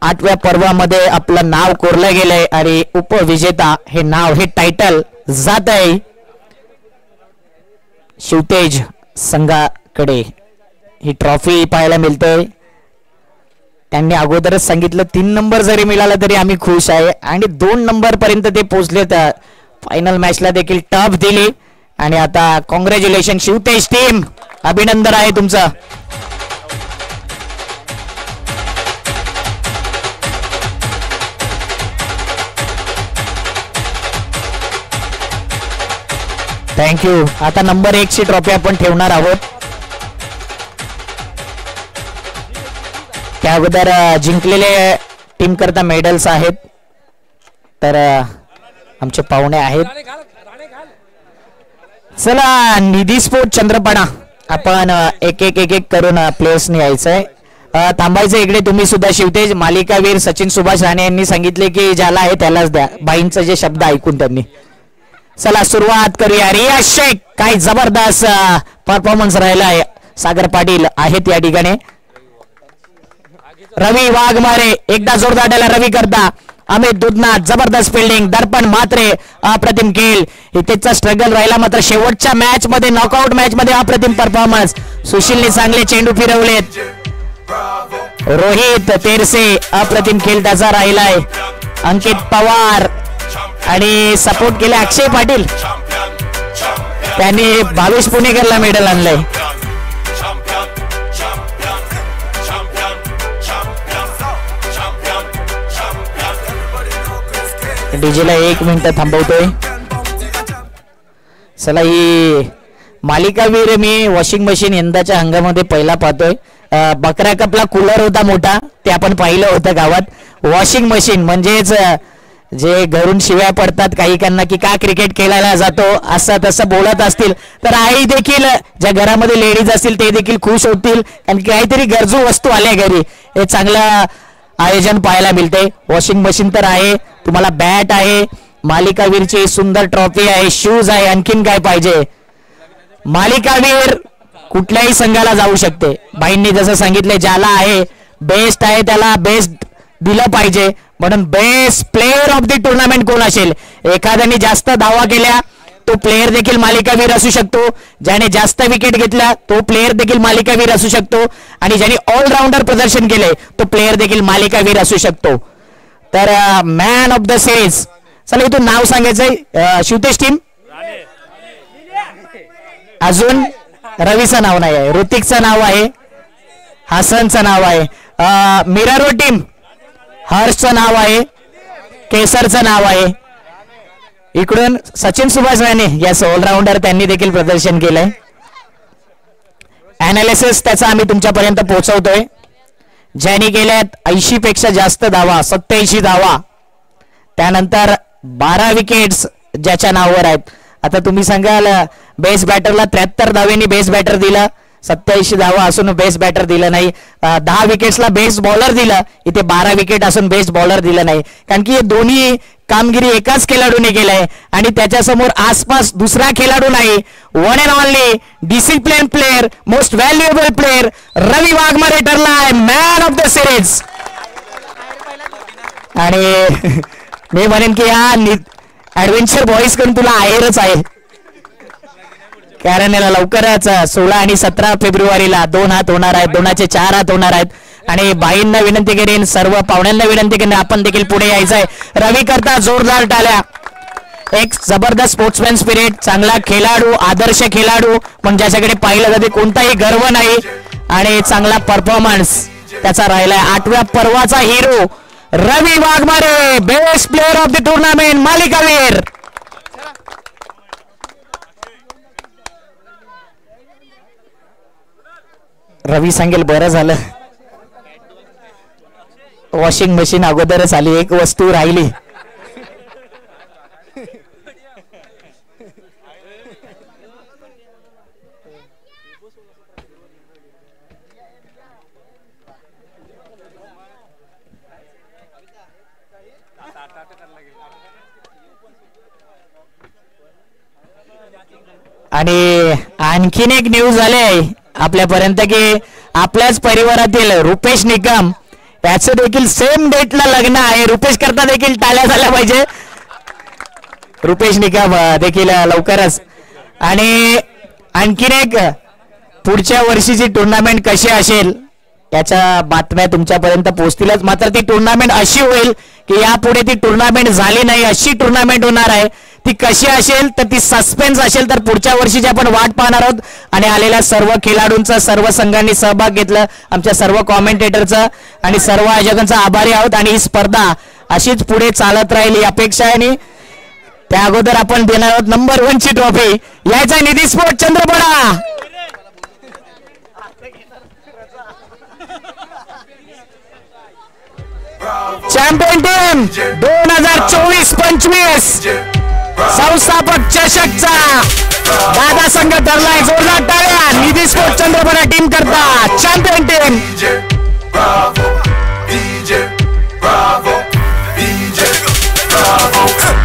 8व्या पर्वामध्ये आपलं नाव कोरलं गेलंय आणि उपविजेता हे नाव, हे टायटल जात आहे शिवतेज संघाकडे. ही ट्रॉफी पाहायला मिळते. त्यांनी अगोदरच सांगितलं 3 नंबर जरी मिळाला तरी आम्ही खुश आहे, आणि 2 नंबर पर्यंत ते पोहोचले. तर फायनल मॅचला देखील टफ दिली, आणि आता कॉंग्रॅच्युलेशन शिवतेज टीम, अभिनंदन आहे तुमचं. थँक्यू. आता नंबर 1 ची ट्रॉफी आपण ठेवणार आहोत. त्या अगोदर जिंकलेले टीम करता मेडल्स आहेत, तर आमचे पाहुणे आहेत. चला, निधी स्पोर्ट चंद्रपाडा आपण एक एक करून प्लेयर्सनी यायचंय. थांबायचं इकडे तुम्ही सुद्धा. शिवतेज मालिकावीर सचिन सुभाष राणे यांनी सांगितले की ज्याला आहे त्यालाच द्या, बाईंचे जे शब्द ऐकून त्यांनी. चला सुरुवात करूया. रिया शेख, काय जबरदस्त परफॉर्मन्स राहिला आहे. सागर पाटील आहेत या ठिकाणी. रवी वाघमारे, एकदा जोरदार टाळ्या रवी करता. अमित दुधना, जबरदस्त फिल्डिंग. दर्पण म्हात्रे, अप्रतिम खेळ. इथेचा स्ट्रगल राहिला, मात्र शेवटच्या मॅच मध्ये, नॉकआउट मॅच मध्ये अप्रतिम परफॉर्मन्स. सुशीलने चांगले चेंडू फिरवलेत. रोहित तेरसे, अप्रतिम खेळ त्याचा राहिलाय. अंकित पवार आणि सपोर्ट केले अक्षय पाटील, त्यांनी भावेश पुणेकरला मेडल आणलंय. डीजेला 1 मिनिट थांबवतोय. चला, ही मालिकावीर मी वॉशिंग मशीन यंदाच्या हंगामध्ये पहिला पाहतोय. बकरा कपला कूलर होता मोठा, ते आपण पाहिलं होतं गावात. वॉशिंग मशीन म्हणजेच जे घरून शिव्या पडतात काही काहींना की का क्रिकेट खेळायला जातो असं तसं बोलत असतील, तर आई देखील, ज्या घरामध्ये लेडीज असतील ते देखील खुश होतील, आणि काहीतरी गरजू वस्तू आल्या घरी. हे चांगलं आयोजन पाहायला मिळते. वॉशिंग मशीन तर आहे, तुम्हाला बॅट आहे, मालिकावीरची सुंदर ट्रॉफी आहे, शूज आहे, आणखीन काय पाहिजे. मालिकावीर कुठल्याही संघाला जाऊ शकते. बाईंनी जसं सांगितले ज्याला आहे बेस्ट आहे त्याला बेस्ट दिलं पाहिजे, म्हणून best player of the tournament कोण असेल. एखाद्याने जास्त धावा केल्या तो प्लेयर देखील मालिकावीर असू शकतो, ज्याने जास्त विकेट घेतल्या तो प्लेयर देखील मालिकावीर असू शकतो, आणि ज्याने ऑलराऊंडर प्रदर्शन केले तो प्लेयर देखील मालिकावीर असू शकतो. तर मॅन ऑफ द सिरीज, चला इथून नाव सांगायचंय. शिवतेज टीम, अजून रवीचं नाव नाही आहे, ऋतिकचं नाव आहे, हसनचं नाव आहे, मिरारो टीम हर्षचं नाव आहे, केसरचं नाव आहे. इकडून सचिन सुभाष राणे यस ऑलराऊंडर त्यांनी देखील प्रदर्शन केलंय. अनालिसिस त्याचा आम्ही तुमच्यापर्यंत पोहोचवतोय. ज्यांनी केल्यात 80 पेक्षा जास्त धावा, 87 धावा, त्यानंतर 12 विकेट्स ज्याच्या नावावर आहेत. आता तुम्ही सांगाल बेस्ट बॅटरला 73 धावेंनी बेस्ट बॅटर दिला, 87 धावा असून बेस्ट बॅटर दिलं नाही. 10 विकेट्सला बेस्ट बॉलर दिलं, इथे 12 विकेट असून बेस्ट बॉलर दिलं नाही. कारण की हे दोन्ही कामगिरी एकाच खेळाडूने केलंय आणि त्याच्यासमोर आसपास दुसरा खेळाडू नाही. One and only discipline player, most valuable player Ravi Waghmare ठरलाय मॅन ऑफ द सिरीज. आणि मी म्हणेन की हा ऍडव्हेंचर बॉईज कडून तुला आहेरच आहे, कारण याला लवकरच 16 आणि 17 फेब्रुवारीला 2 हात होणार आहेत, 2चे 4 हात होणार आहेत. आणि बाईंना विनंती करेन, सर्व पाहुण्यांना विनंती करेन, आपण देखील पुढे यायचंय. रवी करता जोरदार टाळ्या. एक जबरदस्त स्पोर्ट्समॅन स्पिरिट, चांगला खेळाडू, आदर्श खेळाडू, पण ज्याच्याकडे पाहिलं जाते कोणताही गर्व नाही आणि चांगला परफॉर्मन्स त्याचा राहिलाय. 8व्या पर्वाचा hero Ravi Waghmare, best player of the tournament, मालिकावीर. रवी सांगेल बरं झालं वॉशिंग मशीन अगोदरच आली, एक वस्तू राहिली. आणि आणखीन एक न्यूज आले आपल्यापर्यंत की आपल्याच परिवारातील रुपेश निकम याचं देखील सेम डेटला लग्न आहे. रुपेश करता देखील टाळ्या झाल्या पाहिजे. रुपेश निकम देखील लवकरच. आणि आणखीन एक पुढच्या वर्षीची टुर्नामेंट कशी असेल याच्या बातम्या तुमच्यापर्यंत पोहोचतीलच. मात्र ती टुर्नामेंट अशी होईल की यापुढे ती टुर्नामेंट झाली नाही अशी टुर्नामेंट होणार आहे. ती कशी असेल तर ती सस्पेन्स असेल, तर पुढच्या वर्षीची आपण वाट पाहणार आहोत. आणि आलेल्या सर्व खेळाडूंचा, सर्व संघांनी सहभाग घेतला, आमच्या सर्व कॉमेंटेटरचा आणि सर्व आयोजकांचा आभारी आहोत. आणि ही स्पर्धा अशीच पुढे चालत राहील ही अपेक्षा आहे. आणि त्या अगोदर आपण देणार आहोत नंबर 1 ची ट्रॉफी. यायचा Nidhi sport Chandrapada. Champion team 2024-25 संस्थापक चषकचा दादा संघ ठरलाय. जोरदार टाळ्या. निधी स्पोर्ट चंद्रपडा टीम करता champion team.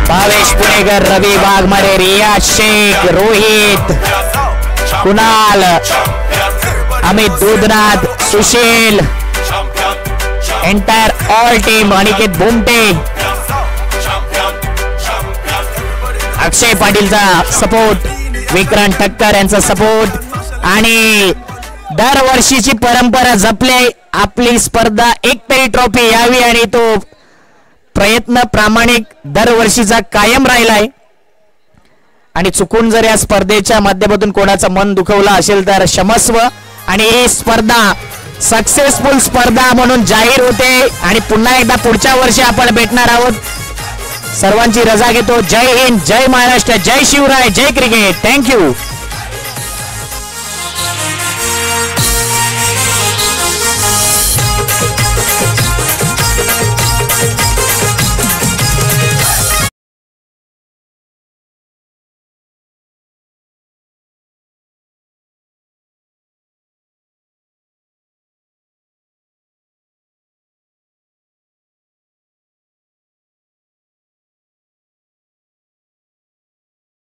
Bhavesh Punekar, Ravi Waghmare, Riyaz Shaikh, Rohit, Kunal, Amit Dudhnath, Sushil, entire all team, Aniket Bhomte, Akshay पाटीलचा सपोर्ट, विक्रांत ठक्कर यांचा सपोर्ट. आणि दरवर्षीची परंपरा जपले. आपली स्पर्धा एक तरी ट्रॉफी यावी आणि तो प्रयत्न प्रामाणिक दरवर्षीचा कायम राहिलाय. आणि चुकून जर या स्पर्धेच्या माध्यमातून कोणाचं मन दुखवलं असेल तर क्षमस्व. आणि ही स्पर्धा सक्सेसफुल स्पर्धा म्हणून जाहीर होते. आणि पुन्हा एकदा पुढच्या वर्षी आपण भेटणार आहोत. सर्वांची रजा घेतो. जय हिंद, जय महाराष्ट्र, जय शिवराय, जय क्रिकेट. थँक्यू.